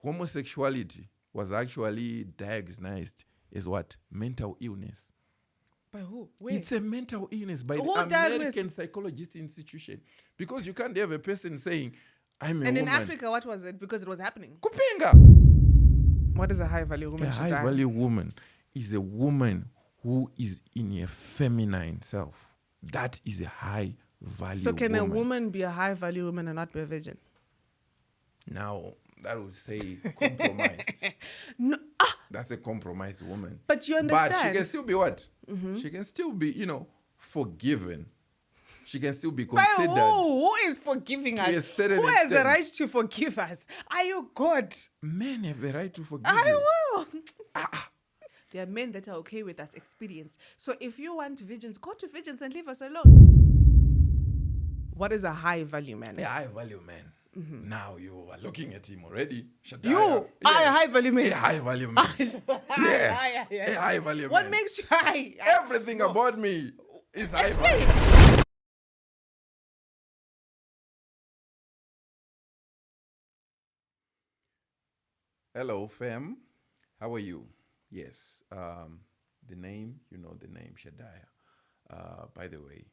homosexuality was actually diagnosed as what? Mental illness. By who? Where? It's a mental illness by the Who American Psychologist Institution. Because you can't have a person saying, I'm a woman. And in Africa, what was it? Because it was happening. Kupenga. What is a high-value woman? A high-value woman is a woman who is in a feminine self. That is a high-value woman. So can a woman be a high-value woman and not be a virgin? Now, that would say compromised. No. That's a compromised woman. But you understand. But she can still be what? Mm-hmm. She can still be, forgiven. She can still be considered. Who is forgiving us? Who has the right to forgive us? Are you God? Men have the right to forgive I you. will. There are men that are okay with us, experienced. So if you want virgins, go to virgins and leave us alone. What is a high-value man? A high-value man. Mm-hmm. Now you are looking at him already. Shadaya. You are a high-value man. A high-value man. Yes. A high-value man. What makes you high? Everything about me is high-value. Hello, fam. How are you? Yes. The name, the name, Shadaya. By the way,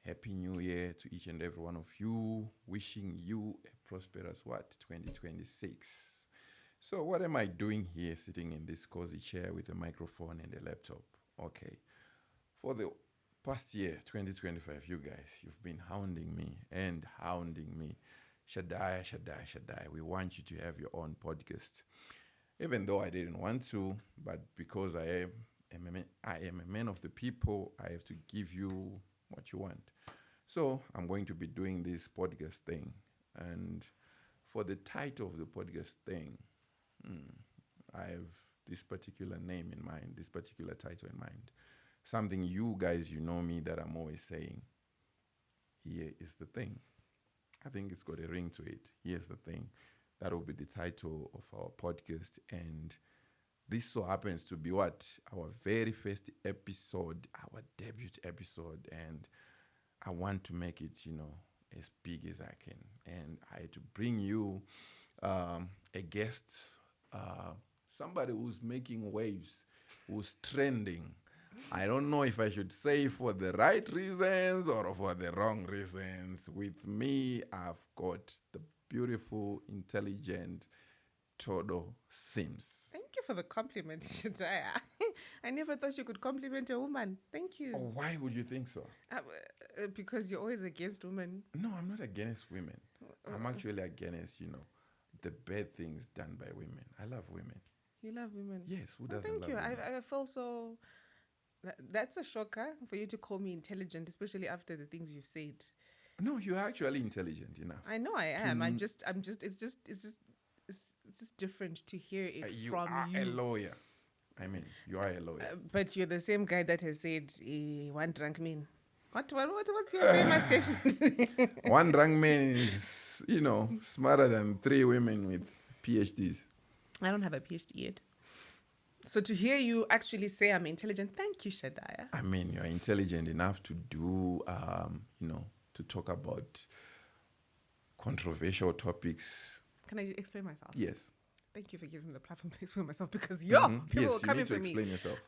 Happy New Year to each and every one of you. Wishing you a prosperous 2026. So what am I doing here sitting in this cozy chair with a microphone and a laptop? Okay. For the past year, 2025, you guys, you've been hounding me. Shadaya, we want you to have your own podcast. Even though I didn't want to, but because I am a man of the people, I have to give you what you want. So I'm going to be doing this podcast thing. And for the title of the podcast thing, I have this particular name in mind, this particular title in mind. Something you guys, know me, that I'm always saying, here is the thing. I think it's got a ring to it. Here's the thing. That will be the title of our podcast. And this so happens to be our very first episode, our debut episode. And I want to make it, as big as I can. And I had to bring you a guest, somebody who's making waves, who's trending. I don't know if I should say for the right reasons or for the wrong reasons. With me, I've got the beautiful, intelligent Todo Sims. Thank you for the compliment, Shadaya. I never thought you could compliment a woman. Thank you. Oh, why would you think so? Because you're always against women. No, I'm not against women. I'm actually against, the bad things done by women. I love women. You love women? Yes, who doesn't thank love you. women? I feel so... That's a shocker for you to call me intelligent, especially after the things you've said. No, you're actually intelligent enough. I know I am. It's just different to hear it from you. You are a lawyer. I mean, you are a lawyer. But you're the same guy that has said, one drunk man. What's your famous statement? One drunk man is, smarter than 3 women with PhDs. I don't have a PhD yet. So to hear you actually say I'm intelligent, thank you, Shadaya. I mean, you're intelligent enough to do, to talk about controversial topics. Can I explain myself? Yes. Thank you for giving me the platform to explain myself because people yes, were coming for me. Yes, you need to explain yourself.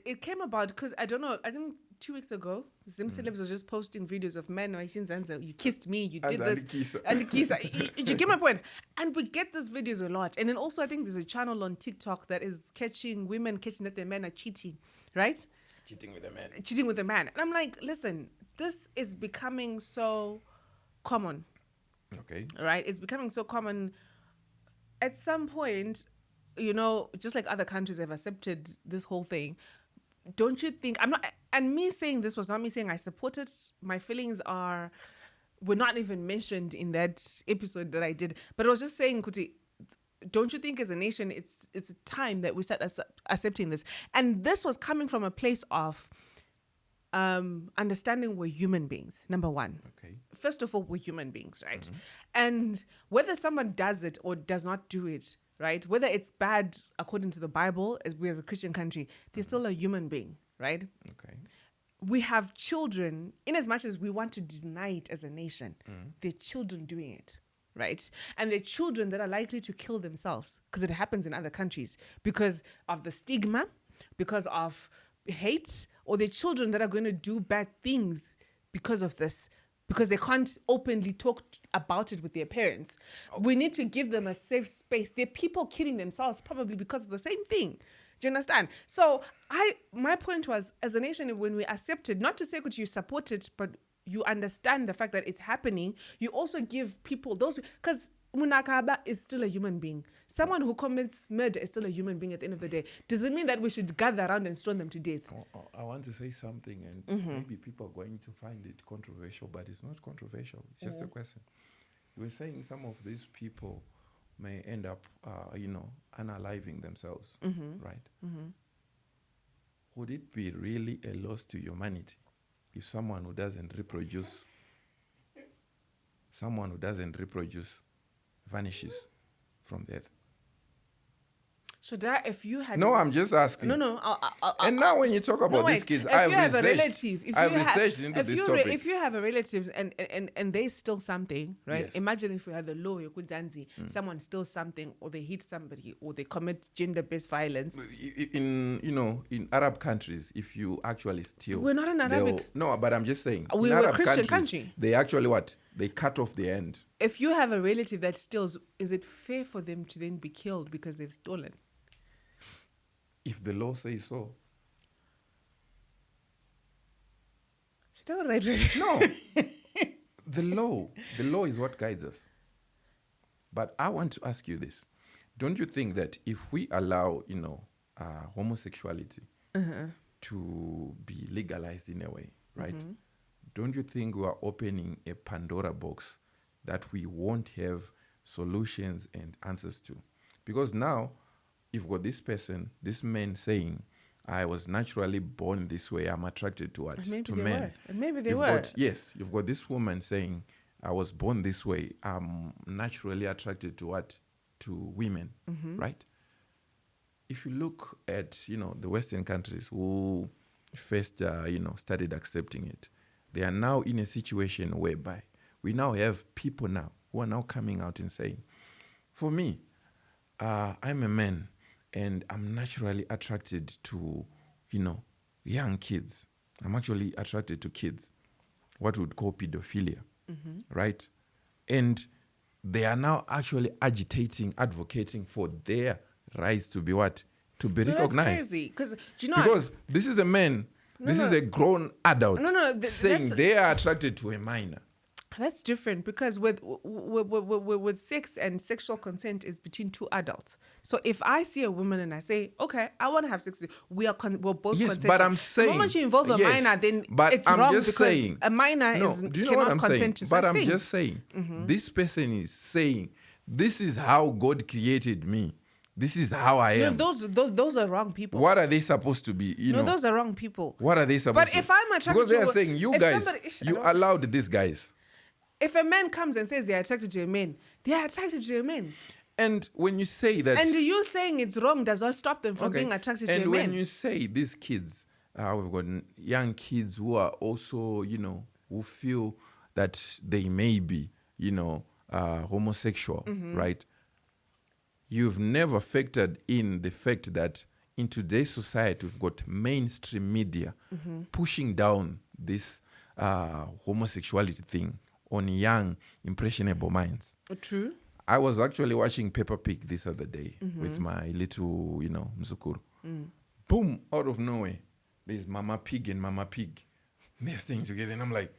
It came about because I don't know. I think 2 weeks ago, Zim Celebs was just posting videos of men. You kissed me. You did this. And the kiss. You get my point. And we get these videos a lot. And then also, I think there's a channel on TikTok that is catching that their men are cheating, right? Cheating with a man. And I'm like, listen, this is becoming so common. Okay. Right? It's becoming so common. At some point, just like other countries have accepted this whole thing, don't you think, and me saying this was not me saying I support it. My feelings were not even mentioned in that episode that I did, but I was just saying, Kuti, don't you think as a nation, it's a time that we start accepting this? And this was coming from a place of understanding we're human beings, number one. Okay. First of all, we're human beings, right? Mm-hmm. And whether someone does it or does not do it, right? Whether it's bad according to the Bible, as we as a Christian country, they're still a human being, right? Okay. We have children, in as much as we want to deny it as a nation, they're children doing it, right? And the children that are likely to kill themselves, because it happens in other countries, because of the stigma, because of hate, or the children that are going to do bad things because of this, because they can't openly talk about it with their parents. We need to give them a safe space. There are people killing themselves probably because of the same thing. Do you understand? So my point was, as a nation, when we accept it, not to say that you support it, but you understand the fact that it's happening, you also give people those, because Munakaba is still a human being. Someone who commits murder is still a human being at the end of the day. Does it mean that we should gather around and stone them to death? I want to say something, and maybe people are going to find it controversial, but it's not controversial. It's just a question. You were saying some of these people may end up, unaliving themselves, right? Would it be really a loss to humanity if someone who doesn't reproduce vanishes from the earth? Shadaya, if you had... No, I'm just asking. No. And now when you talk about these kids, I've researched into this topic. If you have a relative and they steal something, right? Yes. Imagine if we had the law, someone steals something, or they hit somebody, or they commit gender-based violence. In Arab countries, if you actually steal... We're not an Arabic... No, but I'm just saying. We're in a Arab Christian countries, country. They actually what? They cut off the end. If you have a relative that steals, is it fair for them to then be killed because they've stolen? If the law says so. Should I write? No. The law is what guides us. But I want to ask you this. Don't you think that if we allow, homosexuality to be legalized in a way, right? Don't you think we are opening a Pandora box that we won't have solutions and answers to? Because now, you've got this man saying, I was naturally born this way, I'm attracted to what? To men. Maybe they were. You've got this woman saying, I was born this way, I'm naturally attracted to what? To women, right? If you look at, the Western countries who first, started accepting it, they are now in a situation whereby we now have people now who are now coming out and saying, for me, I'm a man, and I'm naturally attracted to, young kids. I'm actually attracted to kids, what we would call pedophilia, right? And they are now actually advocating for their rights to be what? To be recognized. That's crazy. Because this is a man, this is a grown adult saying they are attracted to a minor. That's different, because with sex and sexual consent is between two adults. So if I see a woman and I say, okay, I want to have sex, we're both consenting. But I'm saying... The moment you involve a minor, then it's wrong, because a minor cannot consent to such But I'm things. just saying, this person is saying, this is how God created me. This is how I am. Those are wrong people. What are they supposed to be? Those are wrong people. What are they supposed to be? But if I'm attracted because they are saying, you guys, you allowed these guys. If a man comes and says they're attracted to a man, they are attracted to a man. And when you say that... And you saying it's wrong does not stop them from being attracted to a man. And when you say these kids, we've got young kids who are also, who feel that they may be, homosexual, right? You've never factored in the fact that in today's society, we've got mainstream media pushing down this homosexuality thing on young, impressionable minds. True. I was actually watching Peppa Pig this other day with my little, Mzukuru. Boom, out of nowhere, there's Mama Pig and Mama Pig. They're staying together, and I'm like,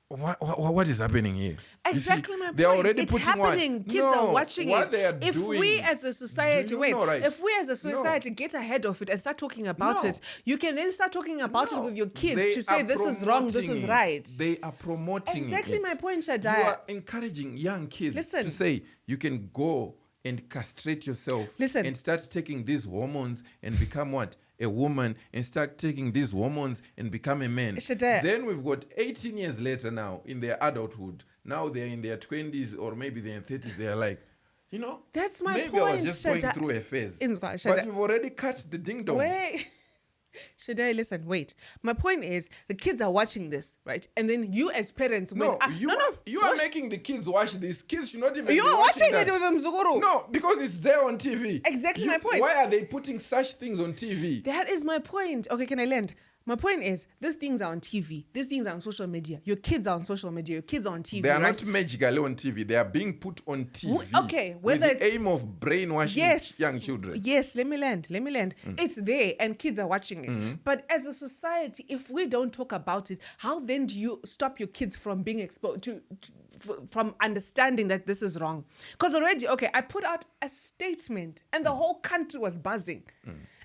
what is happening here? Exactly my point. They're already it's putting happening. What? Kids are watching what it. They are if doing, we as a society, if we as a society get ahead of it and start talking about it, you can then start talking about it with your kids to say this is wrong, this is right. They are promoting exactly it. My point, Shadaya. You are encouraging young kids to say you can go and castrate yourself and start taking these hormones and become what? A woman, and start taking these hormones and become a man. Then we've got 18 years later now in their adulthood. Now they're in their 20s or maybe they're in 30s. They're like, that's my maybe point. I was just going through a phase. But you've already cut the ding dong. Shadaya, listen, wait. My point is, the kids are watching this, right? And then you as parents... No, when, you are making the kids watch this. Kids should not even You be are watching that. it with them, Zuguru. No, because it's there on TV. Exactly my point. Why are they putting such things on TV? That is my point. Okay, can I land? My point is, these things are on TV. These things are on social media. Your kids are on social media. Your kids are on TV. They are right? not magically on TV. They are being put on TV. Okay, with whether the aim of brainwashing young children. Yes, let me land. It's there and kids are watching it. But as a society, if we don't talk about it, how then do you stop your kids from being exposed from understanding that this is wrong? Because already, okay, I put out a statement and the whole country was buzzing.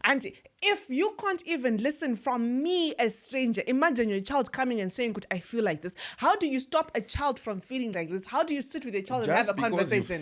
And if you can't even listen from me, a stranger, imagine your child coming and saying, I feel like this. How do you stop a child from feeling like this? How do you sit with your child and have a conversation?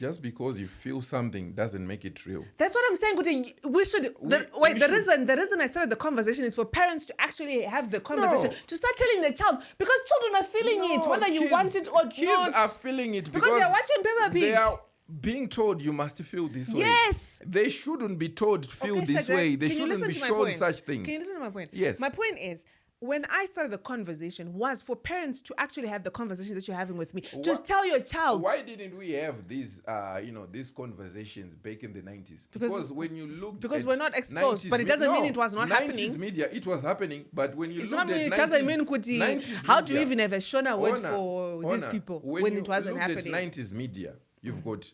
Just because you feel something doesn't make it real. That's what I'm saying. We should. The reason I started the conversation is for parents to actually have the conversation, to start telling the child, because children are feeling it, whether you want it or not. Kids are feeling it because they're watching Peppa Pig. They are being told you must feel this way. Yes. They shouldn't be told to feel this way. They shouldn't be shown such things. Can you listen to my point? Yes. My point is, when I started the conversation was for parents to actually have the conversation that you're having with me. Just tell your child. Why didn't we have these, these conversations back in the 90s? Because when you look, because we're not exposed, but it doesn't mean it was not 90s happening. Media, it was happening, but when you look at it doesn't mean how do you even have a Shona word for these people when it wasn't happening? At 90s media, you've got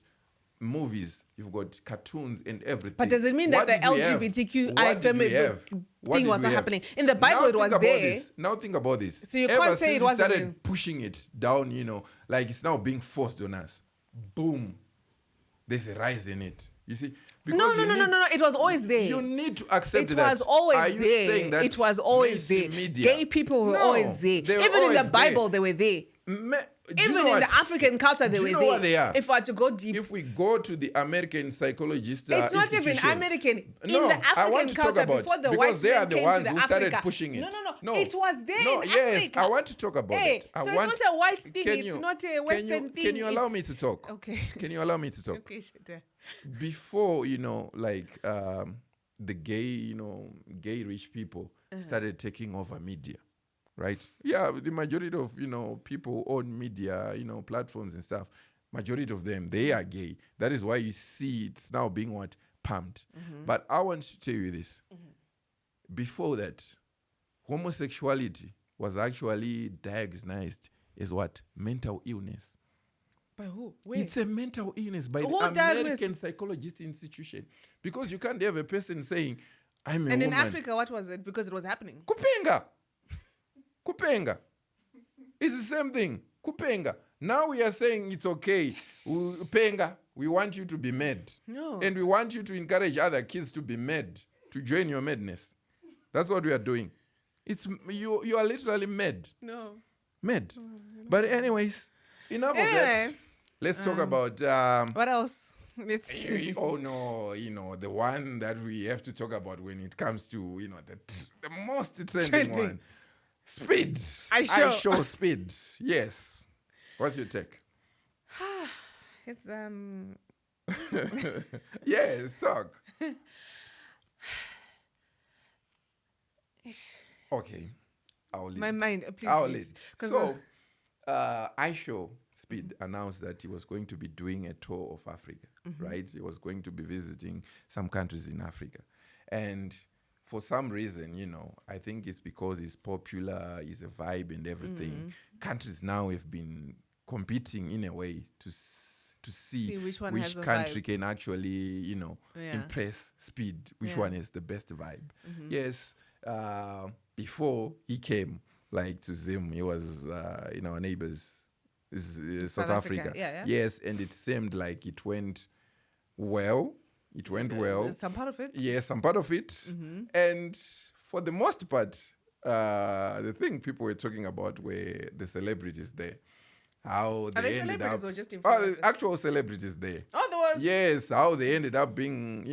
movies, you've got cartoons and everything. But does it mean that the LGBTQI family thing was not happening? In the Bible, it was there. Now think about this. So you can't say it wasn't. Started pushing it down, like it's now being forced on us. Boom. There's a rise in it. You see? No. It was always there. You need to accept that. It was always Are you there. saying that it was always there. Media? Gay people were always there. Even in the Bible, they were there. Even in the African culture, they were there. What they are? If I had to go deep. If we go to the American psychologist it's not even American. In the African culture, before the white men came to the Africa. Pushing it. No. It was there in yes, Africa. I want to talk about it. So it's not a white thing. It's not a Western thing. Can you allow me to talk? Okay. Can you allow me to talk? Okay, sure. Before, the gay rich people started taking over media. Right? Yeah, the majority of, people own media, platforms and stuff. Majority of them, they are gay. That is why you see it's now being pumped. But I want to tell you this. Before that, homosexuality was actually diagnosed as what? Mental illness. By who? Wait. It's a mental illness by the American Psychologist Institution. Because you can't have a person saying, I'm a woman. And in Africa, what was it? Because it was happening. Kupenga. It's the same thing. Kupenga. Now we are saying it's okay. Penga, we want you to be mad. No. And we want you to encourage other kids to be mad, to join your madness. That's what we are doing. It's you are literally mad. No. Mad. But anyways, enough of that. Let's talk about what else? Let's see. Oh no, the one that we have to talk about when it comes to, the most trending one. Speed. I show speed. Yes. What's your take? It's Yes, talk. Okay. I'll lead. My mind, please. I'll lead. So, I show Speed announced that he was going to be doing a tour of Africa, right? He was going to be visiting some countries in Africa. And for some reason, I think it's because he's popular, he's a vibe and everything. Countries now have been competing in a way to see which country can actually, impress Speed, which one is the best vibe. Yes, before he came, to Zim, he was in our neighbors, South Africa. Yeah. Yes, and it seemed like it went well. It went well. Some part of it? Yes, some part of it. And for the most part, the thing people were talking about were the celebrities there. How they ended up... or just influencers? The actual celebrities there. Oh, there was... Yes, how they ended up being,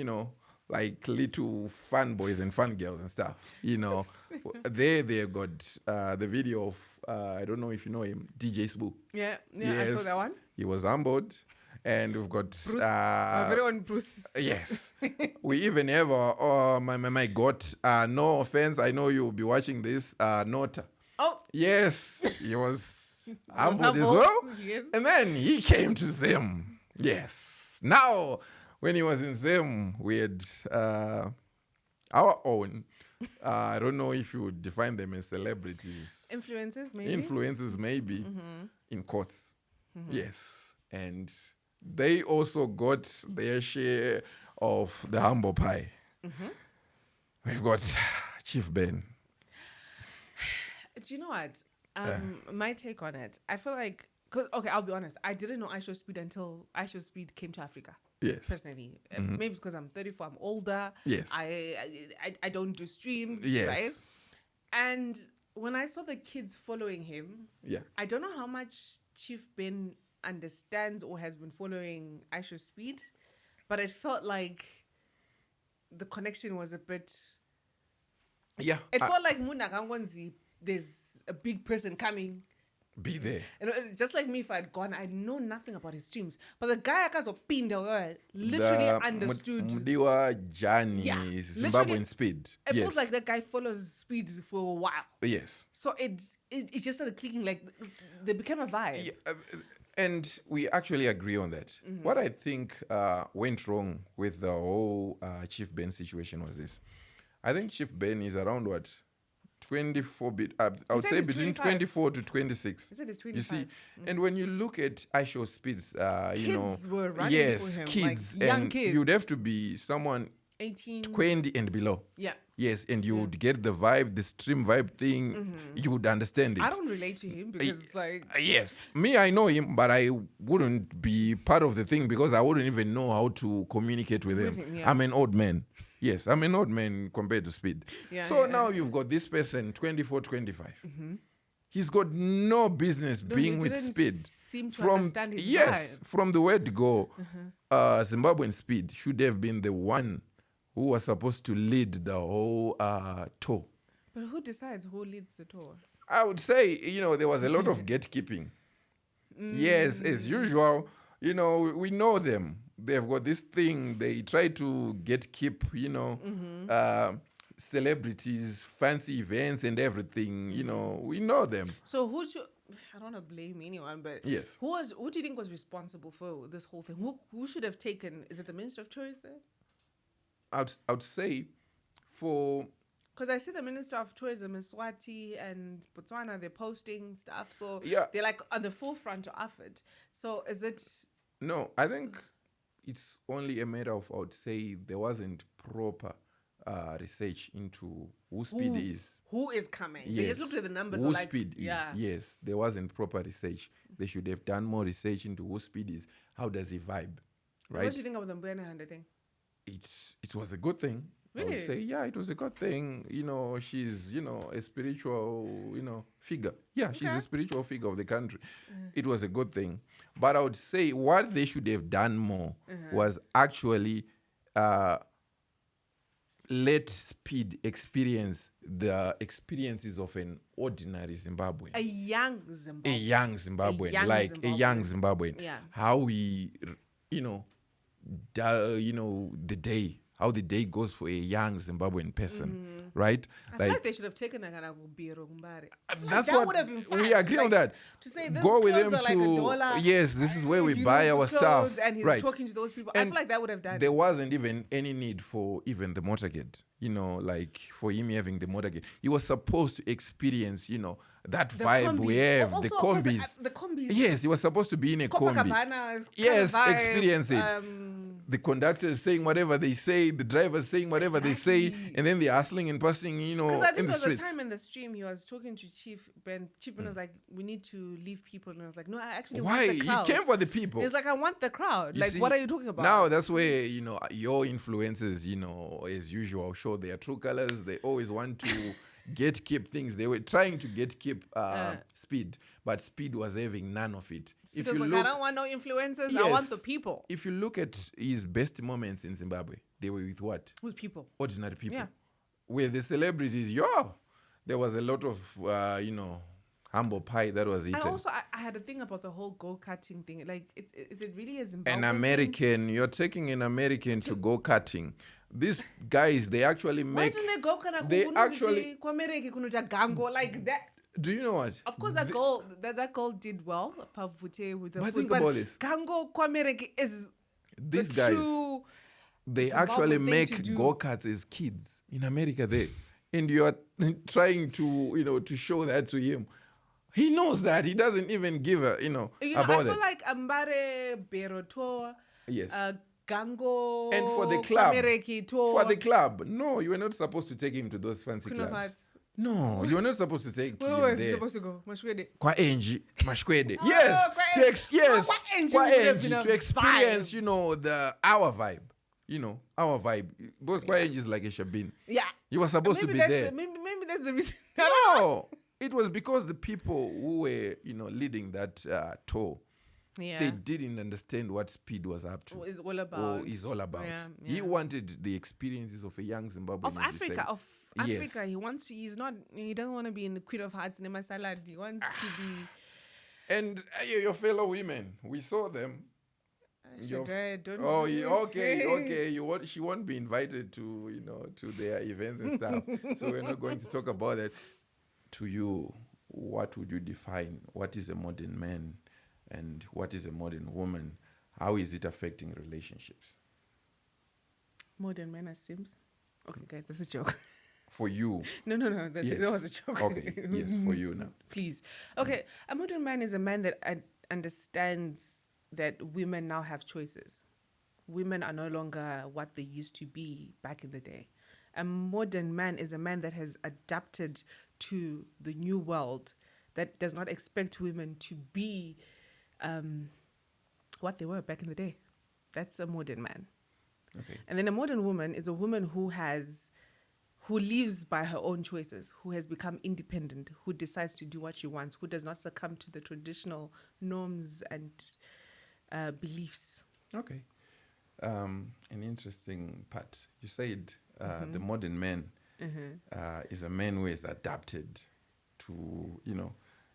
like little fan boys and fan girls and stuff. They got the video of, I don't know if you know him, DJ Spoo. Yeah, yes, I saw that one. He was humbled. And we've got Bruce, our very own Bruce. yes. We even have my God. No offense, I know you'll be watching this. Nota. Oh, Yes, he was humbled as humble. well. Yes. And then he came to Zim. Yes. Now, when he was in Zim, we had our own. I don't know if you would define them as celebrities. Influences, maybe. Influences, maybe, in courts. Yes. And they also got their share of the humble pie. We've got Chief Ben. Do you know what? My take on it, I feel like, okay, I'll be honest. I didn't know I Show Speed until I Show Speed came to Africa. Yes. Personally, maybe because I'm 34, I'm older. Yes. I don't do streams. Yes. Right. And when I saw the kids following him, Yeah. I don't know how much Chief Ben understands or has been following I Show Speed, but it felt like the connection was a bit. Yeah. It felt like Munagangwanzi, there's a big person coming. Be there. And just like me, if I'd gone, I know nothing about his streams. But the guy literally understood. Mudiwa Jani, Yeah, Zimbabwean Speed. It Yes. feels like that guy follows Speed for a while. Yes. So it just started clicking, like they became a vibe. Yeah, and we actually agree on that. What I think went wrong with the whole Chief Ben situation was this. I think Chief Ben is around what? 24 bit. I would say he's between 25. 24 to 26. He said it's 25. You see, and when you look at I Show Speeds, you know, Kids were running yes, for him, kids, like young and kids. you'd have to be someone 18. 20 and below. Yeah. Yes, and you would get the vibe, the stream vibe thing. You would understand it. I don't relate to him because it's like. Yes, me, I know him, but I wouldn't be part of the thing because I wouldn't even know how to communicate with him. Yeah. I'm an old man. Yes, I'm an old man compared to Speed. Yeah, so yeah. now you've got this person, 24, 25. He's got no business No, being he with didn't Speed. seem to understand his yes, vibe. from the word go, Zimbabwean Speed should have been the one who was supposed to lead the whole tour. But who decides who leads the tour? I would say, you know, there was a lot of gatekeeping. Yes, as usual, you know, we know them. They've got this thing. They try to gatekeep, you know, celebrities, fancy events and everything. You know, we know them. So who should? I don't want to blame anyone, but Yes. Who do you think was responsible for this whole thing? Who should have taken? Is it the Minister of Tourism? I'd say for... Because I see the Minister of Tourism in Swati and Botswana, they're posting stuff. So Yeah. they're like on the forefront of it. So is it... No, I think it's only a matter of, I would say, there wasn't proper research into who Speed is. Who is coming? Yes. They just looked at the numbers. Who and like, Speed is. yeah. Yes, there wasn't proper research. They should have done more research into who Speed is. How does he vibe? Right? What do you think of the Mbuyane Hande thing? It was a good thing. I Really? would say, yeah, it was a good thing. You know, she's, you know, a spiritual, you know, figure. Yeah, she's Okay. a spiritual figure of the country. It was a good thing. But I would say what they should have done more was actually let Speed experience the experiences of an ordinary Zimbabwean. A young A Zimbabwe. young Zimbabwean, young like a young Zimbabwean. Yeah. How he, you know, the day, how the day goes for a young Zimbabwean person, right? I feel like they should have taken a kind of Biro Gumbare. That's that what would have been fun. we agree on that. To say this Go with them clothes are to like $1. yes, this is where we You buy know, our the stuff, clothes, and he's right? talking to those people. And I feel like that would have done. There wasn't even any need for even the motorcade, you know, like for him having the motorcade. He was supposed to experience, you know, that The vibe combi. we have, Also, the 'cause, combis. the combis. Yes, he was supposed to be in a combi. Copacabana. Yes, kind of vibe, experience it. The conductor is saying whatever they say, the driver is saying whatever they say, Exactly. and then they're hustling and passing, you know, Because I in think the there was streets. a time in the stream he was talking to Chief Ben. Chief Ben was like, "We need to leave people," and I was like, "No, I actually Why? want the He crowd." came for the people. He's like, "I want the crowd." You Like, see, what are you talking about? Now that's where, you know, your influencers, you know, as usual, show their true colors. They always want to gatekeep things. They were trying to gatekeep Speed, but Speed was having none of it. If you like, I don't want no influencers. I want the Yes. people. If you look at his best moments in Zimbabwe, they were with what? With people. Ordinary people. Yeah. With the celebrities, there was a lot of, you know, Humble pie that was And eaten. also, I had a thing about the whole go-karting thing. Like, is it really a Zimbabwe An thing? American, you're taking an American to go karting. These guys, they actually Why make. didn't they go kind of They actually. gango like that? Do you know what? Of course, that girl did well, Pavute with the But food. think about this. Gango kwamereki is These the guys, true they Zimbabwe actually thing make to do. go-karts as kids in America there. And you're trying to, to show that to him. He knows that. He doesn't even give a, I about feel it. like Ambare Beroto, Yes. Gango, And for the club. kwamereki tour. For the club. No, you were not supposed to take him to those fancy Queen of clubs. Hearts. No, you were not supposed to take Where him was he there. supposed to go? Mashwede. Kwa Enji, Mashkwede. Oh, Yes, Kwa to yes, Kwa Enji Kwa would have Enji, been a to experience, vibe. our vibe. Our vibe. Because Kwa Enji is like a Shabin. Yeah. You were supposed to be there. Maybe that's the reason. No, it was because the people who were, leading that tour, Yeah. they didn't understand what speed was up to. What is all about. Or is all about. Yeah, He yeah. wanted the experiences of a young Zimbabwean. Of as you say. Africa, Yes. Africa. He doesn't want to be in the Queen of Hearts, Nema Salad. He wants to be. And your fellow women, we saw them. Your Shadaya, don't Oh, you- yeah, okay. She won't be invited to, to their events and stuff. So we're not going to talk about that. To you, what would you define? What is a modern man, and what is a modern woman? How is it affecting relationships Modern men as Sims. Okay, guys, that's a joke. for you? No. That Yes. was a joke. Okay, yes, for you now. Please. Okay, a modern man is a man that understands that women now have choices. Women are no longer what they used to be back in the day. A modern man is a man that has adapted to the new world, that does not expect women to be what they were back in the day. That's a modern man. Okay. And then a modern woman is a woman who lives by her own choices, who has become independent, who decides to do what she wants, who does not succumb to the traditional norms and beliefs. Okay. An interesting part. You said the modern man is a man who has adapted to,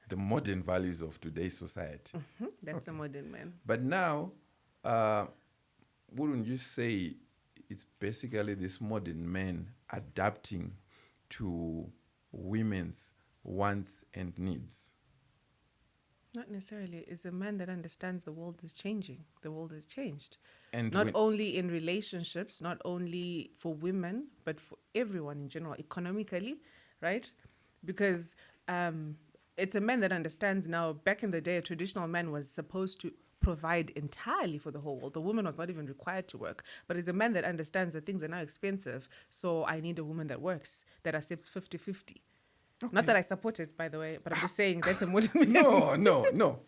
the modern values of today's society. That's a modern man. But now, wouldn't you say it's basically this modern man adapting to women's wants and needs? Not necessarily. It's a man that understands the world is changing. The world has changed. And Not only in relationships, not only for women, but for everyone in general, economically, right? Because it's a man that understands now. Back in the day, a traditional man was supposed to provide entirely for the whole world. The woman was not even required to work. But it's a man that understands that things are now expensive, so I need a woman that works, that accepts 50-50. Not that I support it, by the way, but I'm just saying that's a modern man. No.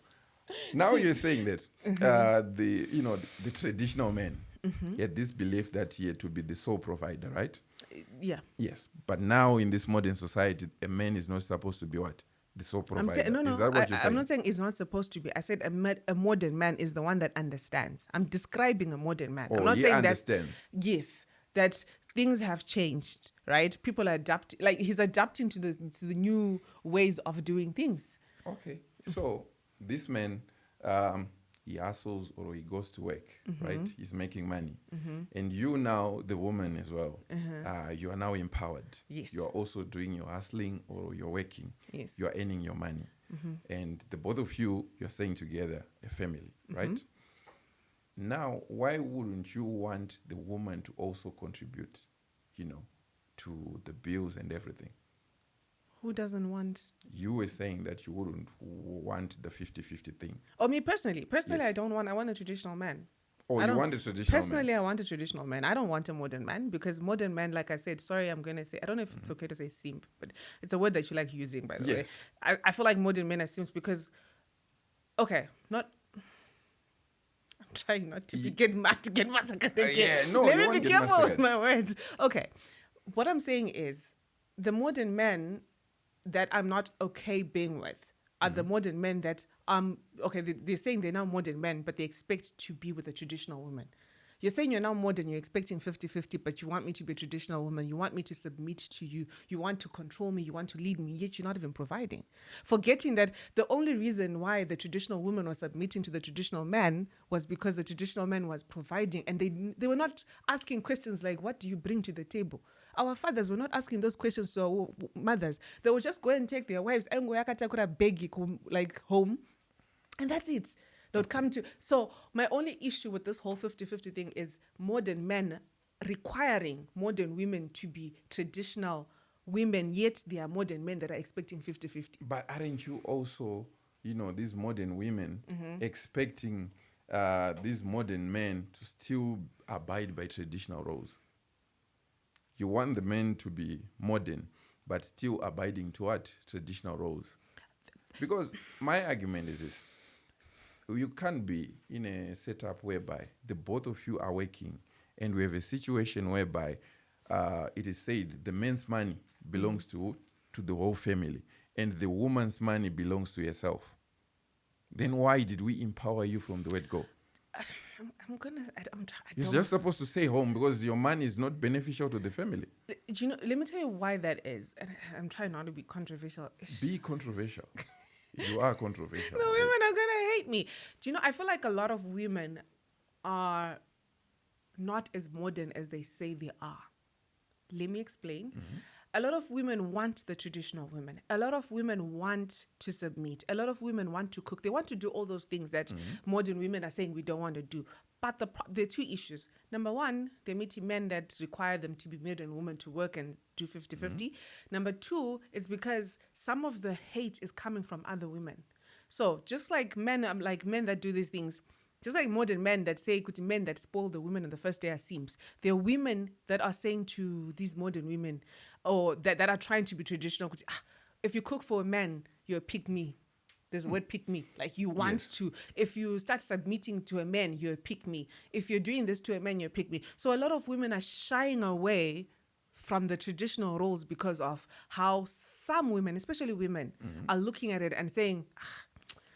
Now you're saying that the traditional man had this belief that he had to be the sole provider, right? Yeah. Yes. But now in this modern society, a man is not supposed to be what? The sole provider. Is that what you're saying? I'm not saying it's not supposed to be. I said a modern man is the one that understands. I'm describing a modern man. I'm not he saying understands. Yes, that things have changed, right? People are adapting. Like he's adapting to the new ways of doing things. Okay. So this man, he hustles or he goes to work, right? He's making money. And you now, the woman as well, you are now empowered. Yes. You are also doing your hustling or you're working. Yes. You are earning your money. And the both of you, you're staying together, a family, right? Now, why wouldn't you want the woman to also contribute, to the bills and everything? Who doesn't want? You were saying that you wouldn't want the 50-50 thing. Or me personally. Personally, Yes. I don't want. I want a traditional man. Oh, I you don't- want a traditional Personally, man? I want a traditional man. I don't want a modern man because modern man, like I said, sorry, I'm going to say, I don't know if it's okay to say simp, but it's a word that you like using, by the way. Yes. I feel like modern men are simps because, okay, not. I'm trying not to get mad, to get massacred again. yeah, no, Let you me won't be get careful with massacred. my words. Okay. What I'm saying is the modern men that I'm not okay being with are the modern men that, okay, they're saying they're now modern men, but they expect to be with a traditional woman. You're saying you're now modern, you're expecting 50-50, but you want me to be a traditional woman. You want me to submit to you. You want to control me. You want to lead me, yet you're not even providing. Forgetting that the only reason why the traditional woman was submitting to the traditional man was because the traditional man was providing. And they were not asking questions like, what do you bring to the table? Our fathers were not asking those questions to our mothers. They would just go and take their wives and go like home. And that's it. They would come to. So my only issue with this whole 50-50 thing is modern men requiring modern women to be traditional women, yet they are modern men that are expecting 50-50. But aren't you also, these modern women expecting these modern men to still abide by traditional roles? You want the men to be modern, but still abiding to what? Traditional roles. Because my argument is this. You can't be in a setup whereby the both of you are working and we have a situation whereby it is said the man's money belongs to the whole family and the woman's money belongs to yourself. Then why did we empower you from the word go? You're just supposed to stay home because your money is not beneficial to the family. Let me tell you why that is. And I'm trying not to be controversial. Be controversial. You are controversial. The women are going to hate me. I feel like a lot of women are not as modern as they say they are. Let me explain. A lot of women want the traditional women. A lot of women want to submit. A lot of women want to cook. They want to do all those things that modern women are saying we don't want to do. But there are two issues. Number one, they're meeting men that require them to be modern women to work and do 50-50. Number two, it's because some of the hate is coming from other women. So just like men that do these things, just like modern men that say, men that spoil the women on the first day are simps, there are women that are saying to these modern women, or that are trying to be traditional, if you cook for a man, you're a pick-me. There's a word pick-me. Like you want to. If you start submitting to a man, you're a pick-me. If you're doing this to a man, you're a pick-me. So a lot of women are shying away from the traditional roles because of how some women, especially women, are looking at it and saying,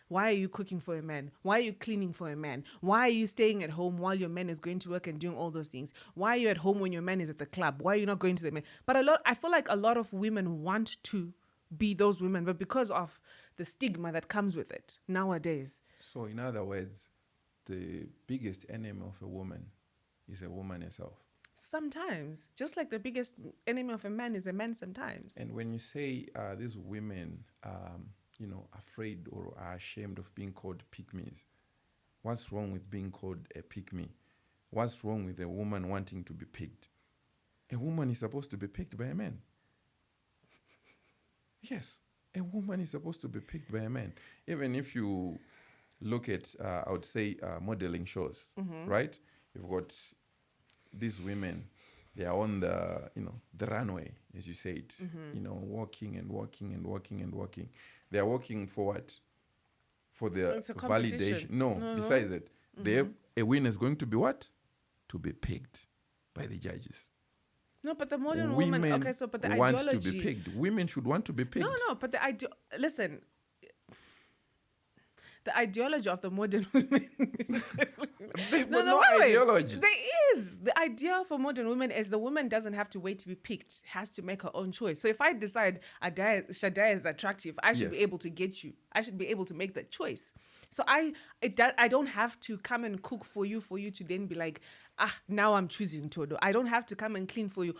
why are you cooking for a man? Why are you cleaning for a man? Why are you staying at home while your man is going to work and doing all those things? Why are you at home when your man is at the club? Why are you not going to the man? But I feel like a lot of women want to be those women, but because of the stigma that comes with it nowadays. So in other words, the biggest enemy of a woman is a woman herself. Sometimes, just like the biggest enemy of a man is a man sometimes. And when you say these women, afraid or are ashamed of being called pick-me's, what's wrong with being called a pick-me? What's wrong with a woman wanting to be picked? A woman is supposed to be picked by a man. Yes, a woman is supposed to be picked by a man. Even if you look at, I would say, modeling shows, right? You've got these women, they are on the runway, as you said, walking and walking and walking and walking. They are walking for what? For the validation. No, besides that, a winner is going to be what? To be picked by the judges. No, but the modern woman, okay, so but the ideology wants to be picked. Women should want to be picked. No, but listen, the ideology of the modern women. no ideology. There is. The idea for modern women is the woman doesn't have to wait to be picked, has to make her own choice. So if I decide Shadaya is attractive, I should be able to get you. I should be able to make that choice. So I don't have to come and cook for you to then be like, now I'm choosing Todo. I don't have to come and clean for you.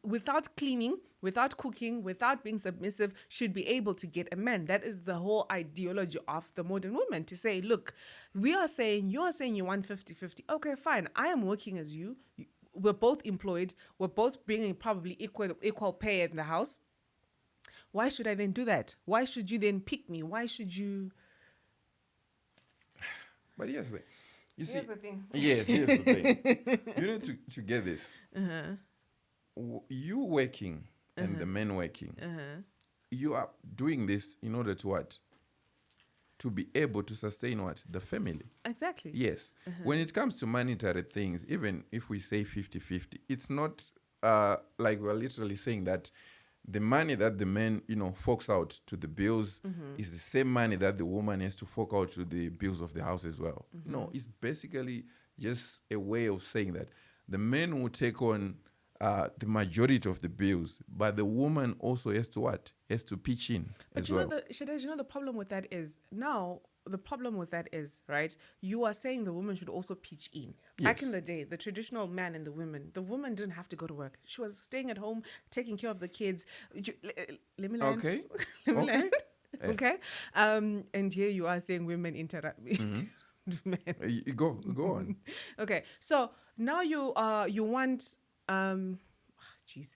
Without cleaning, without cooking, without being submissive, should be able to get a man. That is the whole ideology of the modern woman, to say, look, you're saying you want 50-50. Okay, fine. I am working as you. We're both employed. We're both bringing probably equal pay in the house. Why should I then do that? Why should you then pick me? Why should you... But yes, you see, here's the thing. Yes, here's the thing. You need to get this. You working and the men working, you are doing this in order to what? To be able to sustain what? The family. Exactly. Yes. When it comes to monetary things, even if we say 50-50, it's not like we're literally saying that the money that the man, forks out to the bills is the same money that the woman has to fork out to the bills of the house as well. No, it's basically just a way of saying that the men will take on the majority of the bills, but the woman also has to what? Has to pitch in But as you well. know, the problem with that is now. The problem with that is, right, you are saying the woman should also pitch in. Back in Yes. the day, the traditional man and the woman didn't have to go to work. She was staying at home, taking care of the kids. Let me land. Okay. Let me Okay. land. Yeah. Okay. And here you are saying women interrupt men. You go on. Okay. So now you want jeez.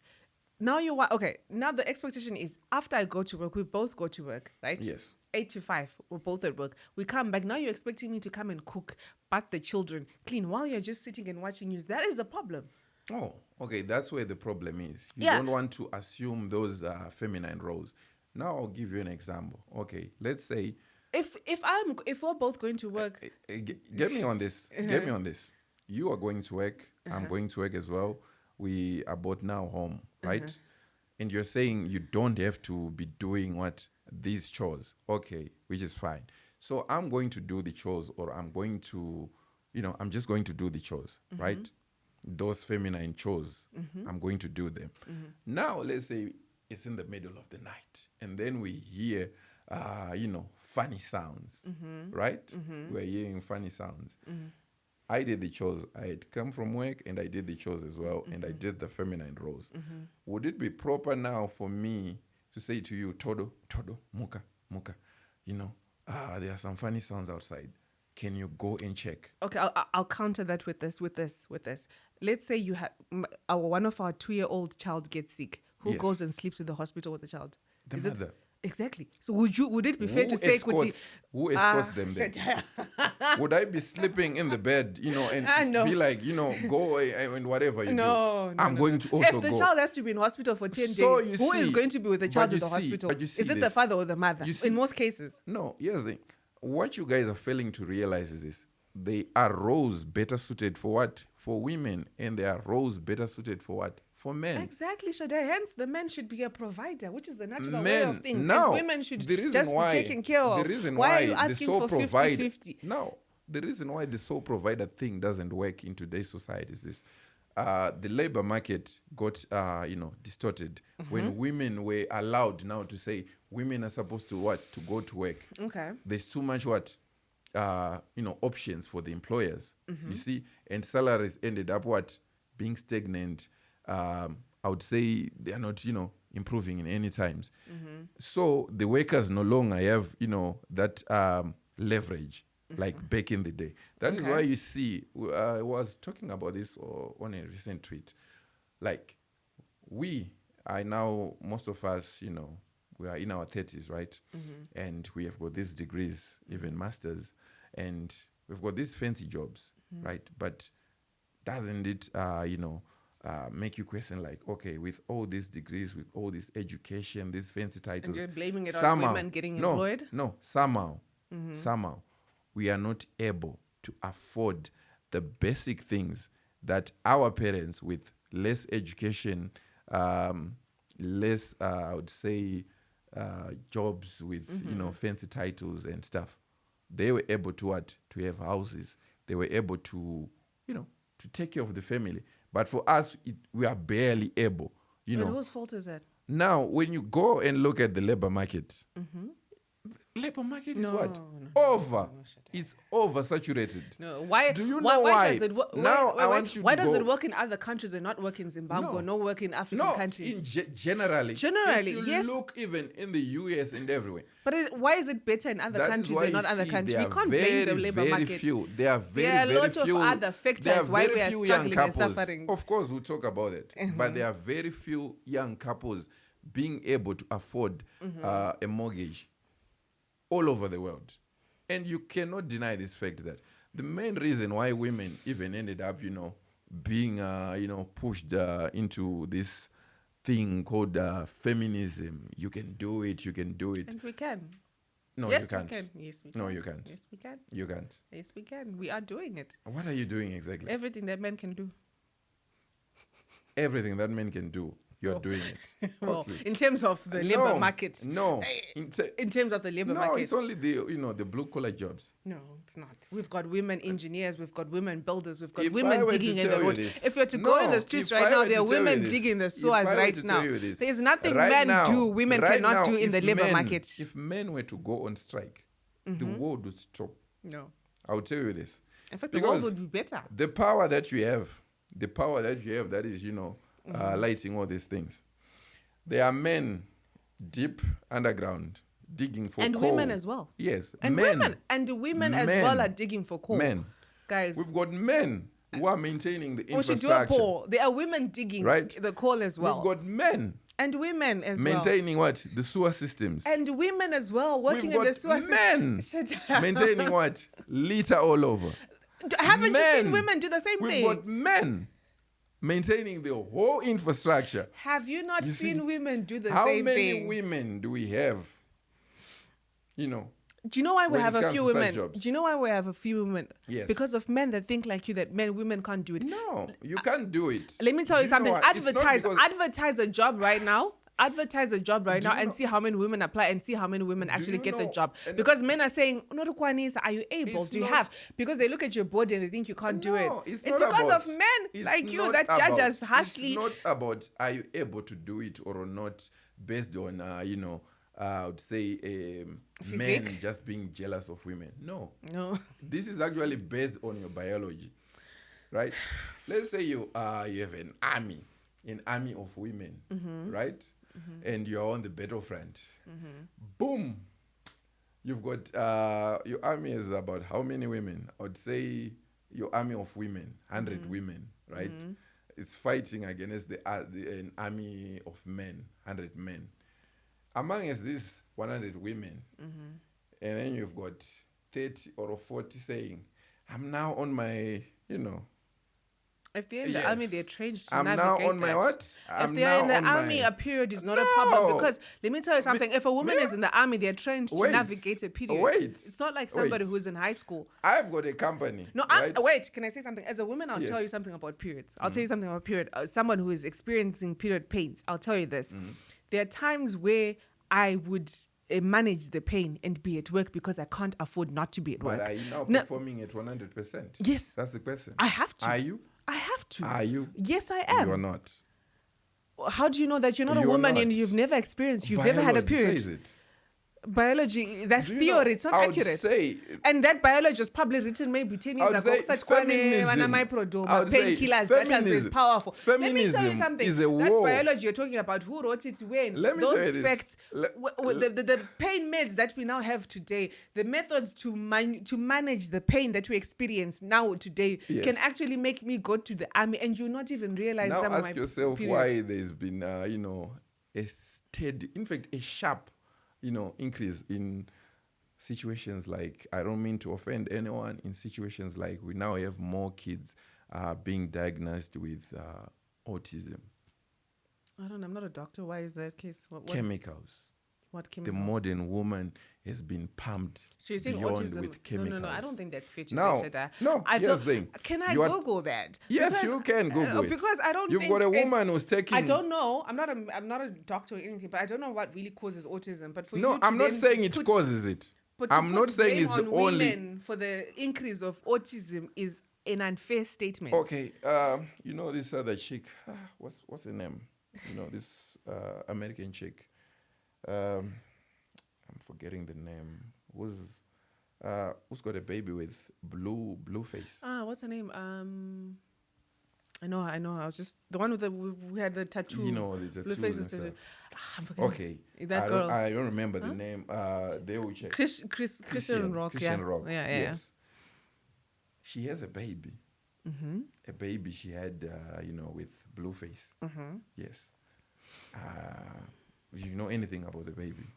Now you want okay. Now the expectation is after I go to work, we both go to work, right? Yes. 8 to 5, we're both at work. We come back. Now you're expecting me to come and cook, bath the children, clean while you're just sitting and watching news. That is the problem. Oh, okay. That's where the problem is. You Yeah. don't want to assume those feminine roles. Now I'll give you an example. Okay, let's say If we're both going to work, get me on this. Get me on this. You are going to work. I'm going to work as well. We are both now home, right? And you're saying you don't have to be doing what these chores. Okay, which is fine. So I'm going to do the chores, or I'm going to, I'm just going to do the chores, right? Those feminine chores, I'm going to do them. Now, let's say it's in the middle of the night, and then we hear, funny sounds, right? We're hearing funny sounds. I did the chores. I had come from work and I did the chores as well, and I did the feminine roles. Would it be proper now for me to say to you, Todo, Muka, there are some funny sounds outside. Can you go and check? okay, I'll counter that with this. Let's say you have one of our 2-year-old child gets sick. Who Yes. goes and sleeps in the hospital with the child? The Is it- mother. Exactly. So would it be fair to say, Who escorts them there? Shadaya. Would I be sleeping in the bed, and No. be like, go away and whatever you do? No, I'm going to also If the go. child has to be in hospital for 10 So days, you who is see- going to be with the but child you in the see- hospital? but you see Is it the this. father or the mother? You see- In most cases. No, here's the thing. What you guys are failing to realize is this. They are roles better suited for what? For women. And there are roles better suited for what? For men. Exactly, Shadaya. Hence, the men should be a provider, which is the natural way Men, of things. now, and women should the reason just why- be taken care of. The reason why why are you the asking sole for provider, 50-50? No, the reason why the sole provider thing doesn't work in today's society is this. The labor market got, distorted when women were allowed now to say women are supposed to what? To go to work. Okay. There's too much what? Options for the employers. You see, and salaries ended up what? Being stagnant. I would say they are not, improving in any times. So the workers no longer have, that leverage like back in the day. That is Okay. why you see, I was talking about this on a recent tweet. Like, we are now, most of us, we are in our 30s, right? And we have got these degrees, even masters, and we've got these fancy jobs, right? But doesn't it, make you question, like, okay, with all these degrees, with all this education, these fancy titles, And you're blaming it on somehow- women getting no, employed? No, somehow, we are not able to afford the basic things that our parents with less education, less, I would say, jobs with, fancy titles and stuff. They were able to what? To have houses. They were able to, to take care of the family. But for us, we are barely able, But whose fault is that? Now, when you go and look at the labor market, labor market is what? Over. It's oversaturated. No, why? Do you why, know why? why? Does it wo- Now why, I why, want you why to does go- it work in other countries and not work in Zimbabwe or not work in African No, countries? generally. Generally, if you yes. look even in the US and everywhere. But why is it better in other That is countries why and not you other see countries? there We are can't blame the labor very market. few. There are very, There are a very lot of few. other there factors why very we are few young struggling and couples. suffering. Of course, we'll talk about it. But there are very few young couples being able to afford a mortgage all over the world. And you cannot deny this fact that the main reason why women even ended up, being, pushed into this thing called feminism. You can do it. You can do it. And we can. No, yes, you can't. we can. Yes, we can. No, you can't. Yes, we can. You can't. Yes, we can. We are doing it. What are you doing exactly? Everything that men can do. Everything that men can do. you're doing it. Well, Okay. in terms of the labor market. No. In terms of the labor No, market. it's only the blue collar jobs. No, it's not. We've got women engineers, we've got women builders, we've got If I women were to digging in tell the you road. this- If you're to go in the streets if right I now, were there to are tell you women this- digging the if sewers I were right to now. tell you this, There's nothing right men now- do, women right cannot now, do in if the labor men- market. If men were to go on strike, the world would stop. No. I'll tell you this. In fact, the world Because would be better. the power that you have, that is, lighting all these things. There are men deep underground digging for And coal. women as well. Yes, And men. women as well are digging for coal. Men. Guys, We've got men who are maintaining the we should do a infrastructure. poll. There are women digging Right. the coal as well. We've got men And women as well. maintaining what? The sewer systems. And women as well working We've in the got sewer men Shadaya. maintaining what? Litter all over. Haven't you seen Men. women do the same We've thing? got men maintaining the whole infrastructure. Have you not You seen see, women do the How same many thing? women do we have? Do you know why we when have it a comes few to such women? jobs? Do you know why we have a few women? Yes. Because of men that think like you that women can't do it. No, you can't do it. Let me tell Do you something. know what? It's not because- Advertise a job right now. Advertise a job right Do now you and know- see how many women apply and see how many women actually you get the know- job. and- Because men are saying, "Not Kwanisa, are you able? It's Do you not- have?" Because they look at your body and they think you can't do it. No, it's It's not because about- of men it's like you not that judge about- us harshly. It's not about are you able to do it or not based on I would say men Physique? just being jealous of women. No, No. this is actually based on your biology, right? Let's say you have an army of women, right? And you're on the battlefront. Boom, you've got your army is about how many women? I would say your army of women, 100 women, right? It's fighting against an army of men, 100 men. Among us, these 100 women, and then you've got 30 or 40 saying, I'm now on my, If they're in the Yes. army, they're trained to I'm now navigate on my that. what? If I'm they're in now the on army, my- a period is not a problem No. because let me tell you something. If a woman is in the army, they're trained to Wait. navigate a period. Wait. It's not like somebody Wait. who's in high school. I've got a company. No, right? wait. Can I say something? As a woman, I'll Yes. tell you something about periods. I'll tell you something about period. Someone who is experiencing period pains. I'll tell you this. There are times where I would manage the pain and be at work because I can't afford not to be at But work. are you now No. performing at 100%? Yes. That's the question. I have to. Are you? I have to. Are you? Yes, I am. You are not. How do you know that you're not a You are woman and not. you've never experienced, you've never had a Biology period? says it. Biology, that's Do you theory, know, it's not I would accurate. say- and that biology was probably written maybe 10 years I would ago. say Such feminism- I would say painkillers, that is feminism- powerful. Let me tell you feminism something. is a that war. biology you're talking about, who wrote it when? Let me tell you Those this. facts, Le- the pain meds that we now have today, the methods to manage the pain that we experience now today Yes. can actually make me go to the army and you not even realize Now that I'm on ask my yourself period. why there's been, a steady, in fact, a sharp, increase in situations like, I don't mean to offend anyone, in situations like we now have more kids being diagnosed with autism, I'm not a doctor. Why is that case? What chemicals. What The chemicals? modern woman has been pumped So you're saying beyond autism? with chemicals. No. I don't think that's fair to No, say, Shadaya. no, I here's don't. the thing. Can I You are- Google that? Yes, Because, you can Google it. Because I don't. You've think got a woman it's- who's taking. I don't know. I'm not a doctor or anything, but I don't know what really causes autism. But for you No, to I'm not then saying it put- causes it. but to I'm put not saying blame it's the on only. women for the increase of autism is an unfair statement. Okay, this other chick. What's her name? This American chick. I'm forgetting the name. Who's got a baby with blue face? What's her name? I know. I was just the one with we had the tattoo. The blue tattoos faces and tattoo. stuff. I'm forgetting. Okay, That girl. I don't remember the name. They will check. Christian Rock. Christian yeah. Rock. Yeah. Yes. She has a baby. A baby she had, with blue face. Yes. Do you know anything about the baby?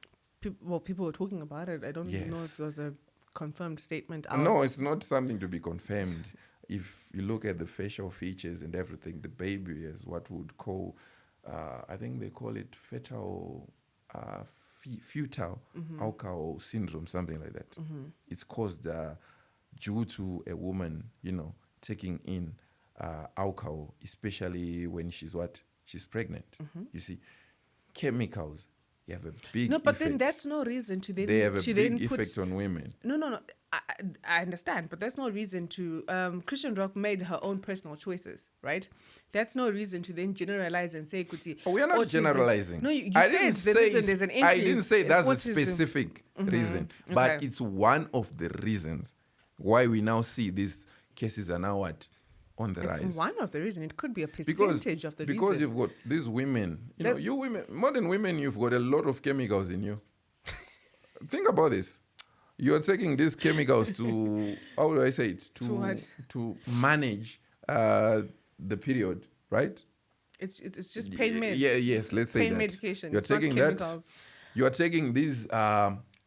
People were talking about it. I don't know Yes. if it was a confirmed statement. Out. No, it's not something to be confirmed. If you look at the facial features and everything, the baby is what we would call, I think they call it fetal alcohol syndrome, something like that. It's caused due to a woman, taking in alcohol, especially when she's she's pregnant. You see, chemicals, you have a big No, but effect. then that's no reason to then. They have a she big then put, effect on women. No. I understand, but that's no reason to. Christian Rock made her own personal choices, right? That's no reason to then generalize and say, "Kuti." We are not generalizing. No, you I said didn't the say reason there's an I increase didn't say in that's a autism. specific reason, but Okay. it's one of the reasons why we now see these cases are now on the rise. It's one of the reasons. It could be a because percentage of the because reason. you've got these women, you women, modern women, you've got a lot of chemicals in you. Think about this. You're taking these chemicals to how do I say it? To what? To manage the period, right? It's just pain meds. Yeah, yes, let's say pain that. medication. You're It's not taking that. chemicals. You are taking these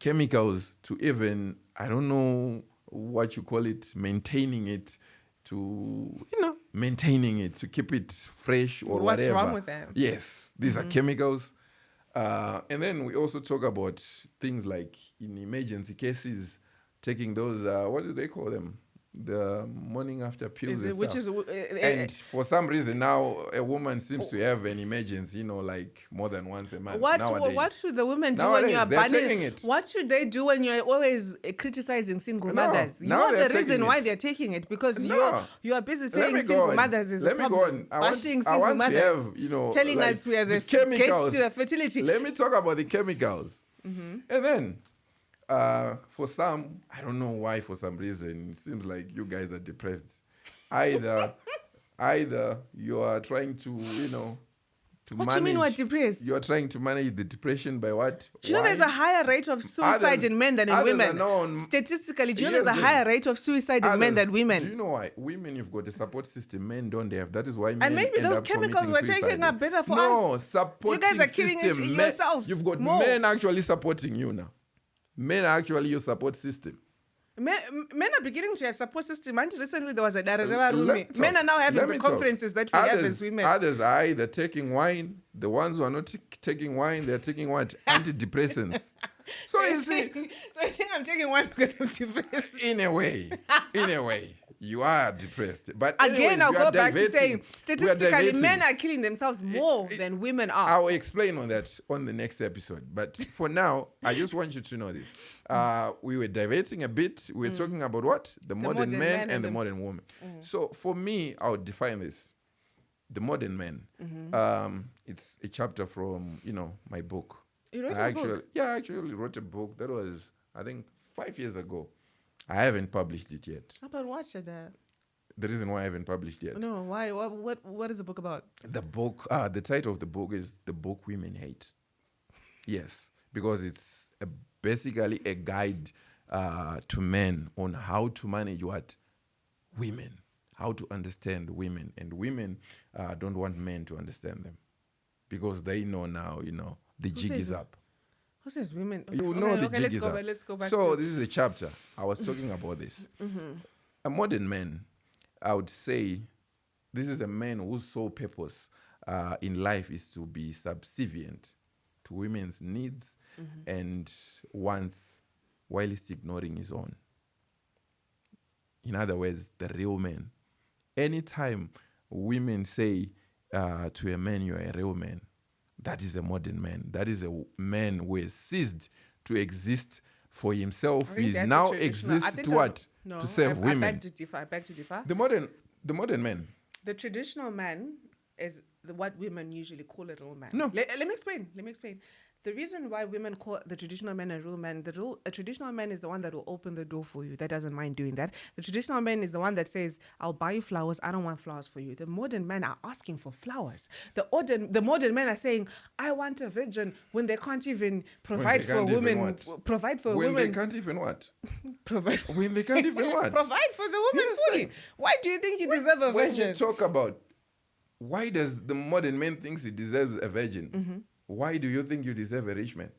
chemicals to even, I don't know what you call it, maintaining it to, maintaining it to keep it fresh or What's whatever. wrong with that? Yes, these are chemicals. And then we also talk about things like in emergency cases, taking those, what do they call them? The morning after pills. Is it, and which stuff. is And for some reason now, a woman seems to have an emergency, like more than once a month. Nowadays. what should the women do when you are Nowadays, they're banning? taking it. What should they do when you're always criticizing single No, mothers? now You're they're the reason taking why it. they're taking it because No. you are busy Let me saying go single on. mothers is Let a me go problem. on. Bashing I single want mothers. to have, telling like us we are the chemicals. gates to the fertility. Let me talk about the chemicals. And then, for some, I don't know why, for some reason, it seems like you guys are depressed. Either you are trying to, to What manage. do you mean we're depressed? You are trying to manage the depression by what? Do you know there's a higher rate of suicide in men than in women? Statistically, do you know there's a higher rate of suicide in men than women? Do you know why? Women, you've got a support system. Men don't have. That is why men And maybe end those up chemicals committing we're taking suicide. are better for us. No, supporting You guys are killing system. yourselves You've got more. men actually supporting you now. Men are actually your support system. Men are beginning to have support system. Until recently, there was a Let me men are now having Let the me talk. conferences that we have as women. Others are either taking wine. The ones who are not taking wine, they're taking what? Antidepressants. So you see, So I think I'm taking one because I'm depressed. in a way, you are depressed. But Again, anyways, I'll we go are back to diverting. saying We are statistically, diverting. men are killing themselves more than women are. I'll explain on that on the next episode. But for now, I just want you to know this. We were diverting a bit. We were talking about what? The modern modern man man and the and modern woman. So for me, I would define this. The modern man. It's a chapter from, my book. You wrote I a book? Yeah, I actually wrote a book. That was, I think, 5 years ago. I haven't published it yet. How about watch it? The reason why I haven't published yet. No, why? What is the book about? The book, the title of the book is The Book Women Hate. Yes, because it's basically a guide to men on how to manage what? Women. How to understand women. And women don't want men to understand them. Because they know now, the jig is up. Who says women? You know the jig is up. Let's go back. So this is a chapter. I was talking about this. A modern man, I would say, this is a man whose sole purpose in life is to be subservient to women's needs and wants, while he's ignoring his own. In other words, the real man. Anytime women say to a man, you're a real man, that is a modern man. That is a man who has ceased to exist for himself. He now exists to what? No, to serve women. I beg to differ. The modern man. The traditional man is what women usually call a real man. No. Let me explain. The reason why women call the traditional man a real man, a traditional man is the one that will open the door for you, that doesn't mind doing that. The traditional man is the one that says, I'll buy you flowers, I don't want flowers for you. The modern men are asking for flowers. The modern men are saying, I want a virgin when they can't even provide for a woman. Provide for a woman. When they can't even what? Provide. When they can't even what? Provide for the woman fully. Why do you think you deserve a virgin? When you talk about why does the modern man thinks he deserves a virgin? Why do you think you deserve a rich man?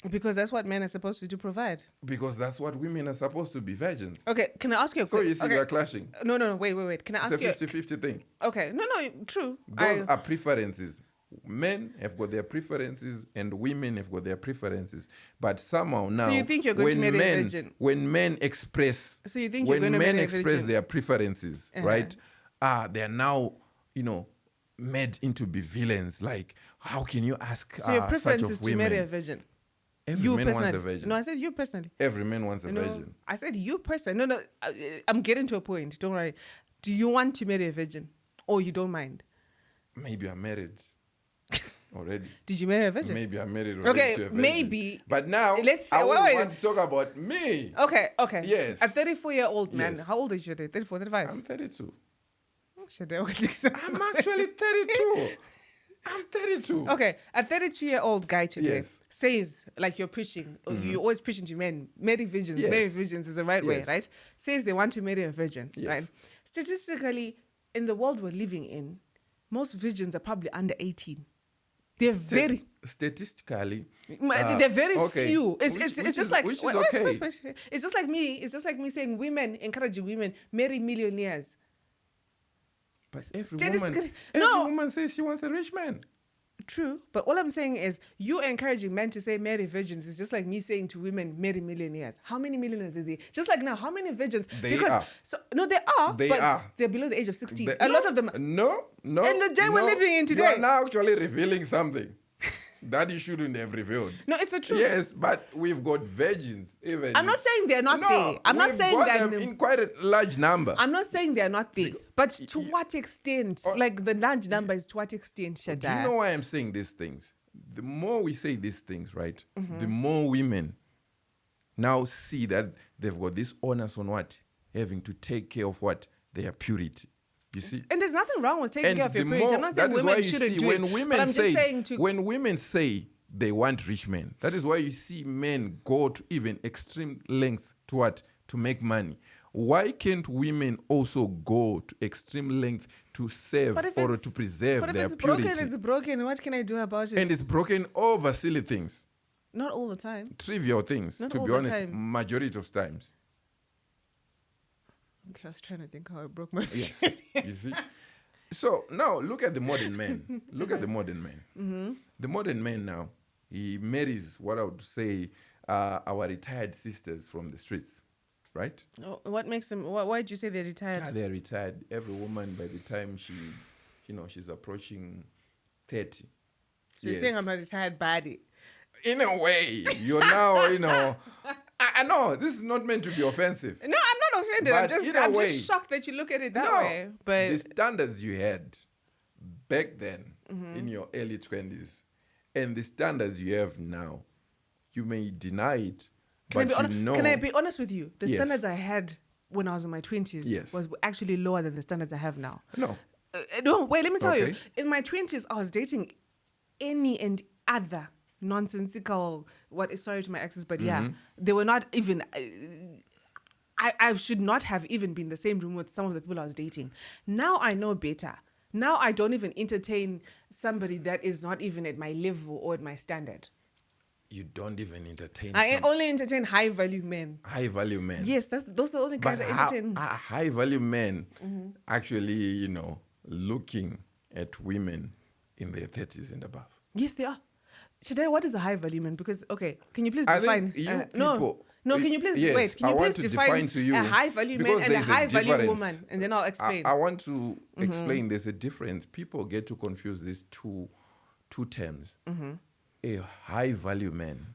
Because that's what men are supposed to do, provide. Because that's what women are supposed to be, virgins. Okay, can I ask you a So question? you see, we are clashing. No, wait. Can I ask you? It's a 50-50 thing. Okay, no, true. Those are preferences. Men have got their preferences and women have got their preferences. But somehow now, so you think you're going to marry a virgin? When men express, so you think you're going to marry a virgin? Express their preferences, right? They're now, made into be villains. Like, how can you ask So your such preference of is to women? marry a virgin. Every You man wants personally. a virgin. No, I said you personally. Every man wants a No, virgin. I said you personally. No, I'm getting to a point. Don't worry. Do you want to marry a virgin, or you don't mind? Maybe I'm married already. Did you marry a virgin? Maybe I'm married already Okay, to a virgin. maybe. But now, Let's say, I would wait. want to talk about me. Okay. Yes. A 34-year-old man. Yes. How old is you? 34, 35? I'm 32. Shadaya. I'm actually 32. I'm 32. Okay, a 32-year-old guy today Yes. says, like you're preaching, you're always preaching to men, marry virgins, Yes. marry virgins is the right way, Yes. right? Says they want to marry a virgin, Yes. right? Statistically, in the world we're living in, most virgins are probably under 18. They're very... Statistically, they're very okay. few. It's Which just is- like which is wait, okay. wait. It's just like me. It's just like me saying women encouraging women marry millionaires. But every Statistically- woman says she wants a rich man. True, but all I'm saying is you encouraging men to say marry virgins is just like me saying to women marry millionaires. How many millionaires are there? Just like now, how many virgins? They are. They are. They but are. They're below the age of 16. But A lot of them. No. In the day we're living in You today. are now actually revealing something that you shouldn't have revealed. No, it's the truth. Yes, but we've got virgins even. I'm not saying they're not No, there. I'm not we've saying got that. them in quite a large number. I'm not saying they're not there. But to what extent? Like the large number is to what extent, Shadaya? Do you know why I'm saying these things? The more we say these things, right, Mm-hmm. the more women now see that they've got this onus on what? Having to take care of what? Their purity. You see? And there's nothing wrong with taking And care of your the purity. I'm more- not saying that is why women you shouldn't see do when it. women But I'm just say, saying to... when women say they want rich men, that is why you see men go to even extreme length to what? To make money. Why can't women also go to extreme length to save But if or it's- to preserve But if their it's purity? broken, it's broken. What can I do about it? And it's broken over silly things, not all the time. trivial things, Not to all be the honest, time. majority of times. Okay, I was trying to think how I broke my Yes, you see. So now look at the modern man. Look at the modern man. Mm-hmm. The modern man now, he marries what I would say our retired sisters from the streets, right? What makes them? Why did you say they're retired? They're retired. Every woman, by the time she's approaching 30. So you're saying I'm a retired baddie? In a way, you're now, I know this is not meant to be offensive. No, I'm not offended. But in a I'm way- just shocked that you look at it that No, way. But the standards you had back then Mm-hmm. in your early 20s and the standards you have now, you may deny it, but can I be honest with you? The Yes. standards I had when I was in my 20s Yes. was actually lower than the standards I have now. No. No, wait, let me tell you. Okay. In my 20s, I was dating any and other nonsensical, sorry to my exes, but yeah, Mm-hmm. they were not even... I should not have even been in the same room with some of the people I was dating. Now I know better. Now I don't even entertain somebody that is not even at my level or at my standard. You don't even entertain I some only entertain high-value men. high-value men. Yes, those are the only guys But I entertain. high-value men actually, looking at women in their 30s and above. Yes, they are. Shadaya, what is a high-value man? Because, okay, can you please I define... think you no, people... can you please... Yes, wait, can I you want please to define to you a high-value man because and a there's high-value difference. woman? And then I'll explain. I want to explain there's a difference. People get to confuse these two terms. A high-value man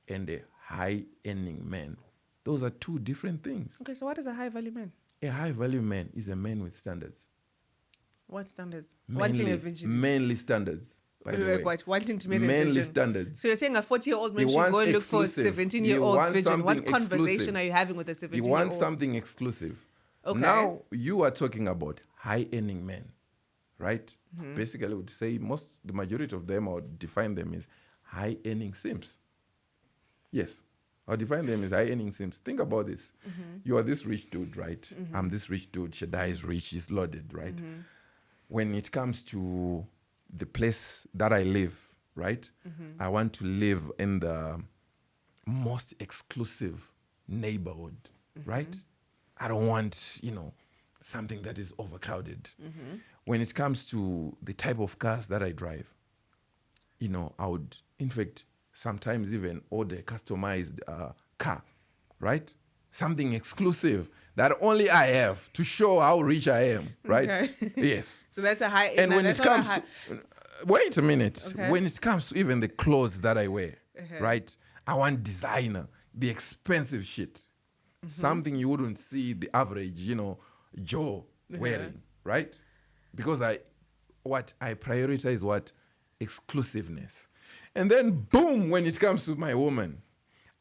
and a high-earning man. Those are two different things. Okay, so what is a high-value man? A high-value man is a man with standards. What standards? Wanting a virgin. Manly standards, by the way. What? Wanting to marry a Manly virgin. standards. So you're saying a 40-year-old man He should go wants and look for a exclusive. 17-year-old He wants virgin? What something conversation exclusive. are you having with a You 17-year-old? want something exclusive. Okay. Now you are talking about high-earning men, right? Mm-hmm. Basically, I would say the majority of them, I would define them as high-earning simps. Yes, I'll define them as high-earning simps. Think about this. Mm-hmm. You are this rich dude, right? I'm this rich dude. Shadaya is rich. He's loaded, right? Mm-hmm. When it comes to the place that I live, right? Mm-hmm. I want to live in the most exclusive neighborhood, right? I don't want, something that is overcrowded. When it comes to the type of cars that I drive, I would, in fact, sometimes even order a customized car, right? something exclusive that only I have to show how rich I am, right? Okay. Yes. So that's a high. And when that's it not a comes high- to, wait a minute. Okay. When it comes to even the clothes that I wear, Uh-huh. right? I want designer, the expensive shit. Something you wouldn't see the average, Joe wearing, right? Because I prioritize what? Exclusiveness. And then boom, when it comes to my woman,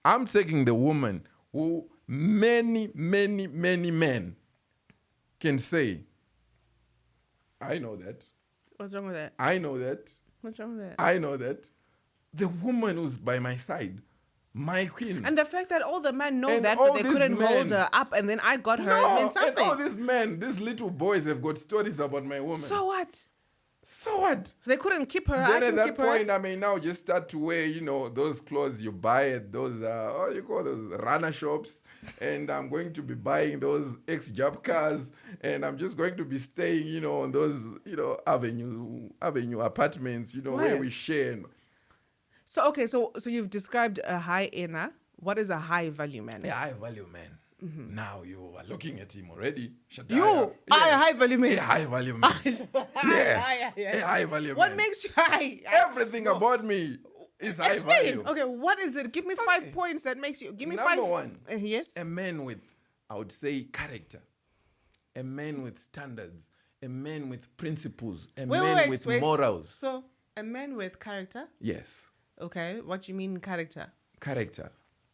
I'm taking the woman who many, many, many men can say, I know that. What's wrong with that? I know that. What's wrong with that? I know that. The woman who's by my side, my queen. And the fact that all the men know And that, all but they these couldn't hold men- her up, and then I got her, no, means and all something. these men, these little boys have got stories about my woman. So what? So what? They couldn't keep her. I Then can at that keep point, her. I may now just start to wear, those clothes you buy at those, what do you call those, runner shops. And I'm going to be buying those ex-job cars. And I'm just going to be staying, on those, avenue apartments, where Why? we share. So okay, so you've described a high earner. What is a high value man? Yeah, high value man. Now you are looking at him already. Shadaya. You are a high value man. A high value man. Yes. Yeah. A high value What man. makes you high? Everything about me is high Explain. value. Okay, what is it? Give me 5 Okay. points that makes you. Give me Number 5. one. Yes. A man with, I would say, character. A man with standards. A man with principles. A man with morals. So a man with character. Yes. Okay, what do you mean character? Character.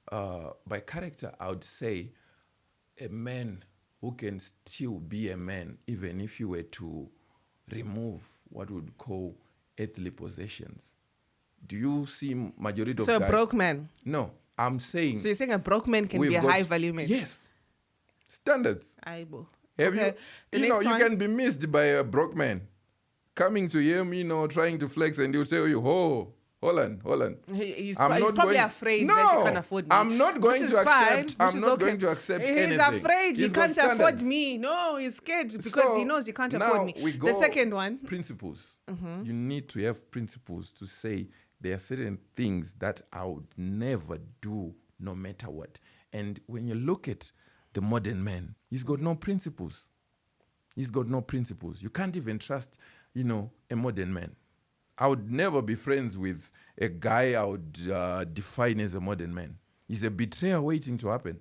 By character, I would say a man who can still be a man even if you were to remove what we would call earthly possessions. Do you see majority of So a guys? broke man. No, I'm saying So you're saying a broke man can we've be a got- high value man? Yes. Standards. Aibo. Have Okay, the you next you one. can be missed by a broke man coming to him, trying to flex, and he'll tell you, "Oh, hold on. He's I'm he's not probably going- afraid No, that you can't afford me. I'm not going which to is accept- fine, which I'm is not okay. going to accept He's anything. afraid he He's got can't afford standards. me. No, he's scared because he So, knows he can't now afford me. we The go second one. principles. You need to have principles to say there are certain things that I would never do no matter what. And when you look at the modern man, he's got no principles. He's got no principles. You can't even trust, a modern man. I would never be friends with a guy I would define as a modern man. He's a betrayal waiting to happen.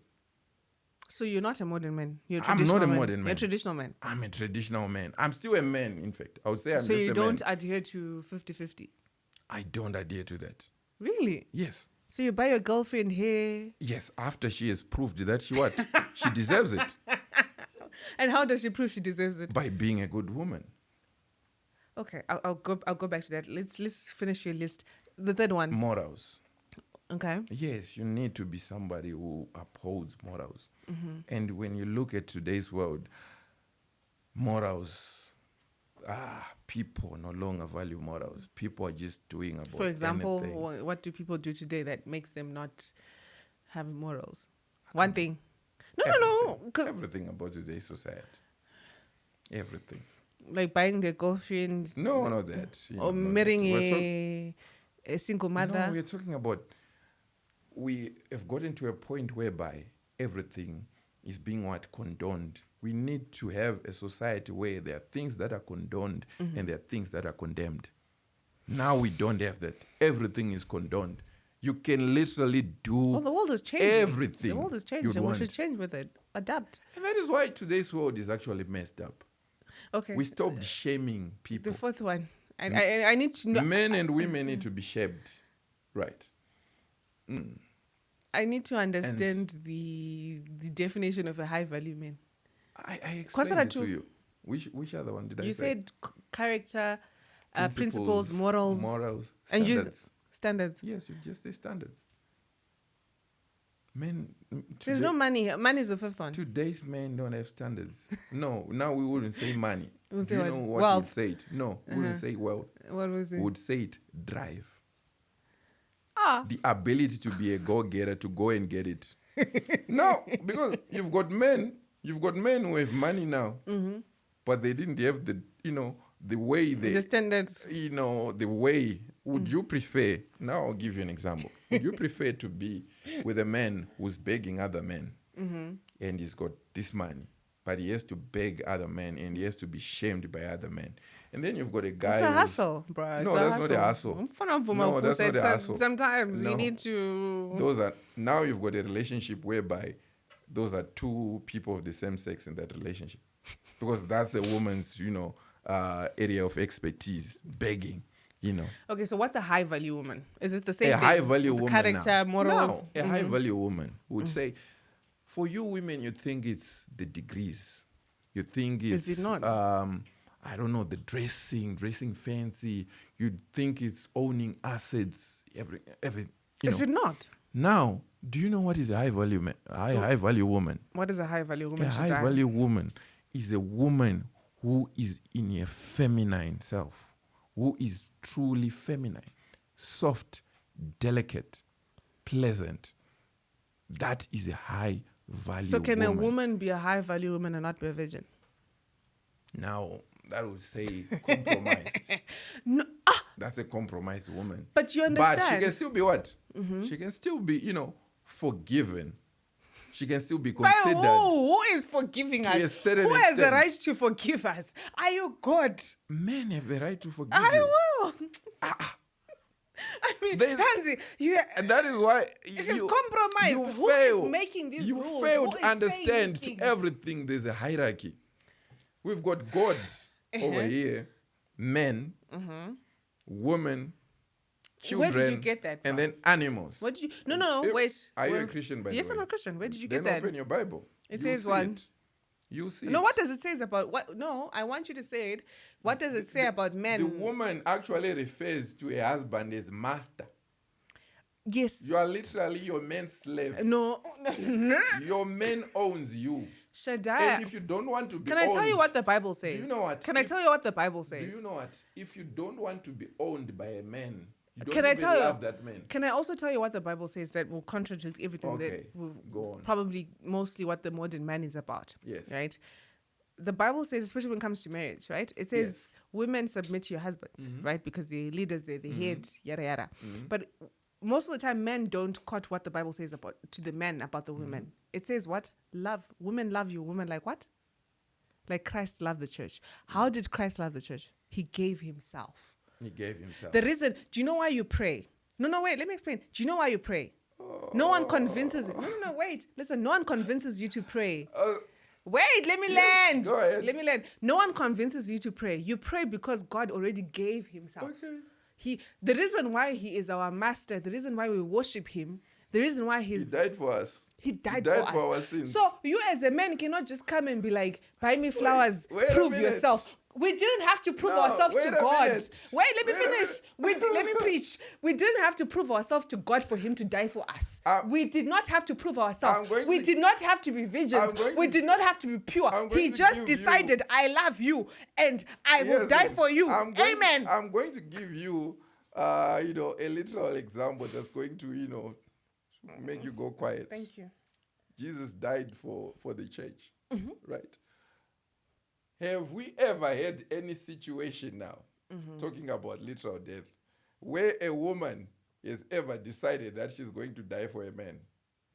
So you're not a modern man. You're a I'm traditional not a man. modern You're a man. traditional man. I'm a traditional man. I'm still a man, in fact. I would say I'm So just you a don't man. adhere to 50-50. I don't adhere to that. Really? Yes. So you buy your girlfriend hair. Yes, after she has proved that she deserves it And how does she prove she deserves it? by being a good woman. Okay, I'll go back to that. Let's finish your list. The third one. Morals. Okay. Yes, you need to be somebody who upholds morals. Mm-hmm. And when you look at today's world, morals, people no longer value morals. People are just doing about For example, anything. what do people do today that makes them not have morals? One thing. No, Everything. because Everything about today's society. Everything. like buying their girlfriend. No, not that. Or not marrying that. We're a single No, mother. we're talking about we have gotten to a point whereby everything is being condoned. We need to have a society where there are things that are condoned and there are things that are condemned. Now we don't have that. Everything is condoned. You can literally do Well, the world is changing. everything The world is you'd changing. We want. should change with it. Adapt. And that is why today's world is actually messed up. Okay. We stopped shaming people. The fourth one. I need to know. Men and women need to be shaped. Right. I need to understand the definition of a high value man. I explained Consider it to two. you. Which other one did I You say? said character, principles, morals, standards. and standards. Yes, you just say standards. Men, There's no money here. Money is the fifth one. today's men don't have standards. No, now we wouldn't say money. We'll Do say you what? know what Wealth. we'd say it? No, we wouldn't say wealth. What was We it? would say it drive. Ah, The ability to be a go-getter, to go and get it. No, because you've got men who have money now, but they didn't have the way they, the standards. the way. Would you prefer, now I'll give you an example. Would you prefer to be with a man who's begging other men and he's got this money, but he has to beg other men and he has to be shamed by other men. And then you've got a guy. It's a who's- hustle, bro. No, that's not a hustle. No, that's not a hustle. Sometimes No. you need to. Those are now you've got a relationship whereby those are two people of the same sex in that relationship, because that's a woman's, area of expertise, begging. Okay, so what's a high value woman? Is it the same A thing? high value woman. Character, now. morals. No, a high value woman would say, for you women, you think it's the degrees. You think it's Is it not? I don't know, the dressing fancy. You think it's owning assets. Every Is it not? Now, do you know what is a high value high value woman? What is a high value woman? A high value woman is a woman who is in a feminine self, who is truly feminine, soft, delicate, pleasant. That is a high value So can woman. a woman be a high value woman and not be a virgin? Now, that would say compromised. No. That's a compromised woman. But you understand. But she can still be what? She can still be, forgiven. She can still be By considered. who is forgiving to a us? certain Who has the extent. right to forgive us? Are you God? Men have the right to forgive I you. will. I mean, There's- Hansi, you. And that is why It is compromised. Who is making these you rules? fail Who to is saying understand these to things? everything there's a hierarchy. We've got God over here, men, women, children, Where did you get that and from? then animals. What did you? No, If- wait. Are you Well, a Christian, by yes, the way? I'm a Christian. Where did you Then get that? open your Bible. It You'll says see what? it. You see No, it. what does it say about what? No, I want you to say it. What does it say about men? The woman actually refers to a husband as master. Yes. You are literally your man's slave. No. Your man owns you. Shadaya. And if you don't want to be Can I tell you owned- what the Bible says? you know what? Can I tell you what the Bible says? Do you know what? If you don't want to be owned by a man, you don't Can I even tell you- love that man. Can I also tell you what the Bible says that will contradict everything Okay, that will go on. probably mostly what the modern man is about? Yes. Right? The Bible says, especially when it comes to marriage, right? It says Yes. women submit to your husbands, right? Because they're leaders, they're the head, yada yada. But most of the time men don't quote what the Bible says about to the men about the women. It says what? Love. Women love you. Women like what? Like Christ loved the church. How did Christ love the church? He gave himself. He gave himself. The reason, do you know why you pray? No, wait, let me explain. Do you know why you pray? No one convinces you. No, wait. Listen, no one convinces you to pray. Wait, let me land. go ahead. Let me land. No one convinces you to pray. You pray because God already gave himself. Okay. The reason why he is our master, the reason why we worship him, the reason why He he's died for us. he died for us. our sins. So you as a man cannot just come and be like, buy me flowers, wait a prove minute. yourself. We didn't have to prove No, ourselves to wait a God. minute. Wait, let me Wait a finish. Let me preach. We didn't have to prove ourselves to God for him to die for us. We did not have to prove ourselves. I'm going We to- did not have to be virgins. I'm going We to- did not have to be pure. I'm going He to just give you- decided, I love you and I will Yes, die for you. Amen. I'm going to give you, a literal example that's going to, make you go quiet. Thank you. Jesus died for the church, right? Have we ever had any situation now, talking about literal death, where a woman has ever decided that she's going to die for a man?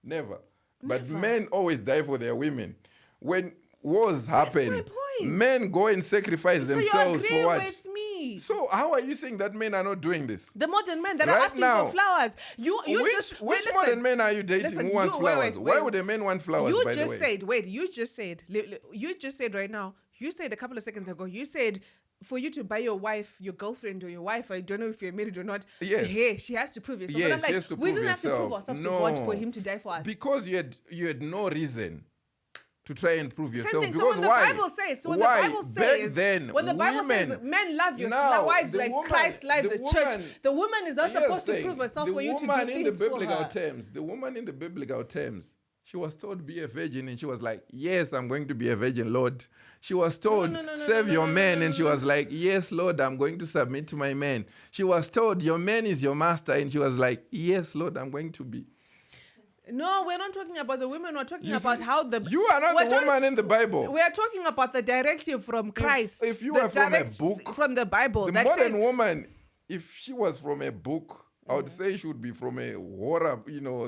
Never. But men always die for their women. When wars happen, my point. men go and sacrifice So you themselves agree for what? with me? So how are you saying that men are not doing this? The modern men that are Right asking now, for flowers. You which just which listen. modern men are you dating Listen, who wants you- wait, flowers? wait, Why wait. would a man want flowers, You by the just way? said, wait, you just said right now, you said a couple of seconds ago, you said for you to buy your wife, your girlfriend or your wife, I don't know if you're married or not, Yes. hey, she has to prove herself. Yes, But I'm she like, has to we prove didn't have to prove herself. ourselves to God for No. him to die for us. Because you had no reason to try and prove Same yourself. thing. Because So when the why? Bible says, Why? Back Back then, when the Bible says women- men love your Now, wives the like woman- Christ loved the the church, woman- the woman is not Here's supposed the to thing. prove herself The for you to do woman in the things for biblical her. terms, the woman in the biblical terms, she was told be a virgin, and she was like, "Yes, I'm going to be a virgin, Lord." She was told, no, "Serve no, your no, man," no, and she was like, "Yes, Lord, I'm going to submit to my man." She was told, "Your man is your master," and she was like, "Yes, Lord, I'm going to be." No, we're not talking about the women. We're talking You about see, how the you are not we're the talking- woman in the Bible. We are talking about the directive from Christ. if you the are from a direct- book, from the Bible, The that modern says, woman, if she was from a book, I would say should be from a water,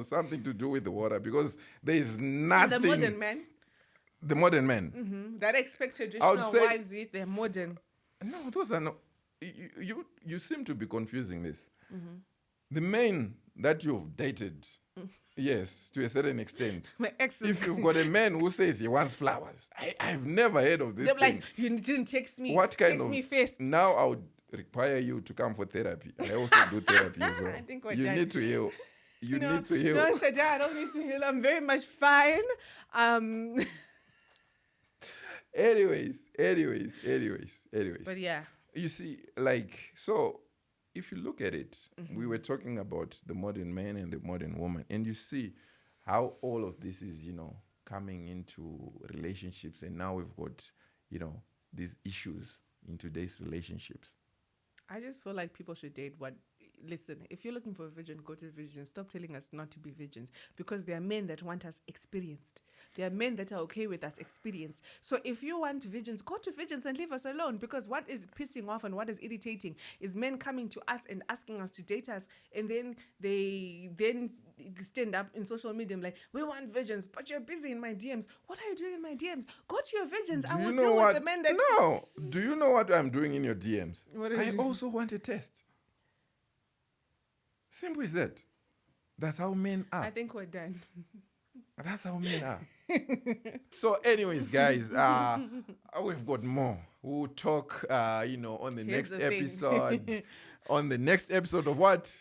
something to do with the water, because there is And nothing. the modern men The modern men. that expect I would traditional say- wives, yet they're modern. No, those are not. You seem to be confusing this. The men that you've dated, yes, to a certain extent. My exes. If you've got a man who says he wants flowers, I've never heard of this They're thing. like, you didn't text me. What kind text of me first. Now I would require you to come for therapy. I also do therapy as well. I think we're You done. need to heal. You No, need to heal. No, Shadaya, I don't need to heal. I'm very much fine. Anyways. But yeah. You see, so if you look at it, we were talking about the modern man and the modern woman, and you see how all of this is, coming into relationships, and now we've got, these issues in today's relationships. I just feel like people should date what. Listen, if you're looking for a virgin, go to virgin. Stop telling us not to be virgins, because there are men that want us experienced. There are men that are okay with us experienced. So if you want virgins, go to virgins and leave us alone, because what is pissing off and what is irritating is men coming to us and asking us to date us, and then they stand up in social media like, we want virgins, but you're busy in my DMs. What are you doing in my DMs? Go to your virgins. I will deal with the men that... No. Do you know what I'm doing in your DMs? What are you I doing? also want a test. Simple as that. That's how men are. I think we're done. That's how men are. So, anyways, guys, we've got more. We'll talk, on the Here's next the thing. episode. On the next episode of what?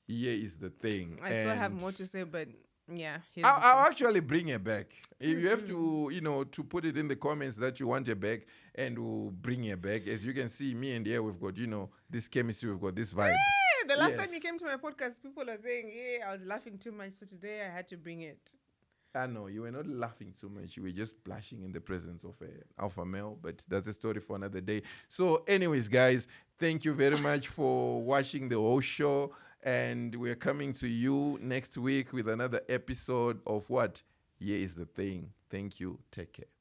Here is the thing. I still have And more to say, but yeah. here's the I'll thing. actually bring it back. If you have to, to put it in the comments that you want it back, and we'll bring it back. As you can see, me and here, we've got, this chemistry, we've got this vibe. The last Yes. time you came to my podcast, people were saying, I was laughing too much. So today I had to bring it. I know, you were not laughing too much. You were just blushing in the presence of an alpha male, but that's a story for another day. So, anyways, guys, thank you very much for watching the whole show. And we're coming to you next week with another episode of what? Here is the thing. Thank you. Take care.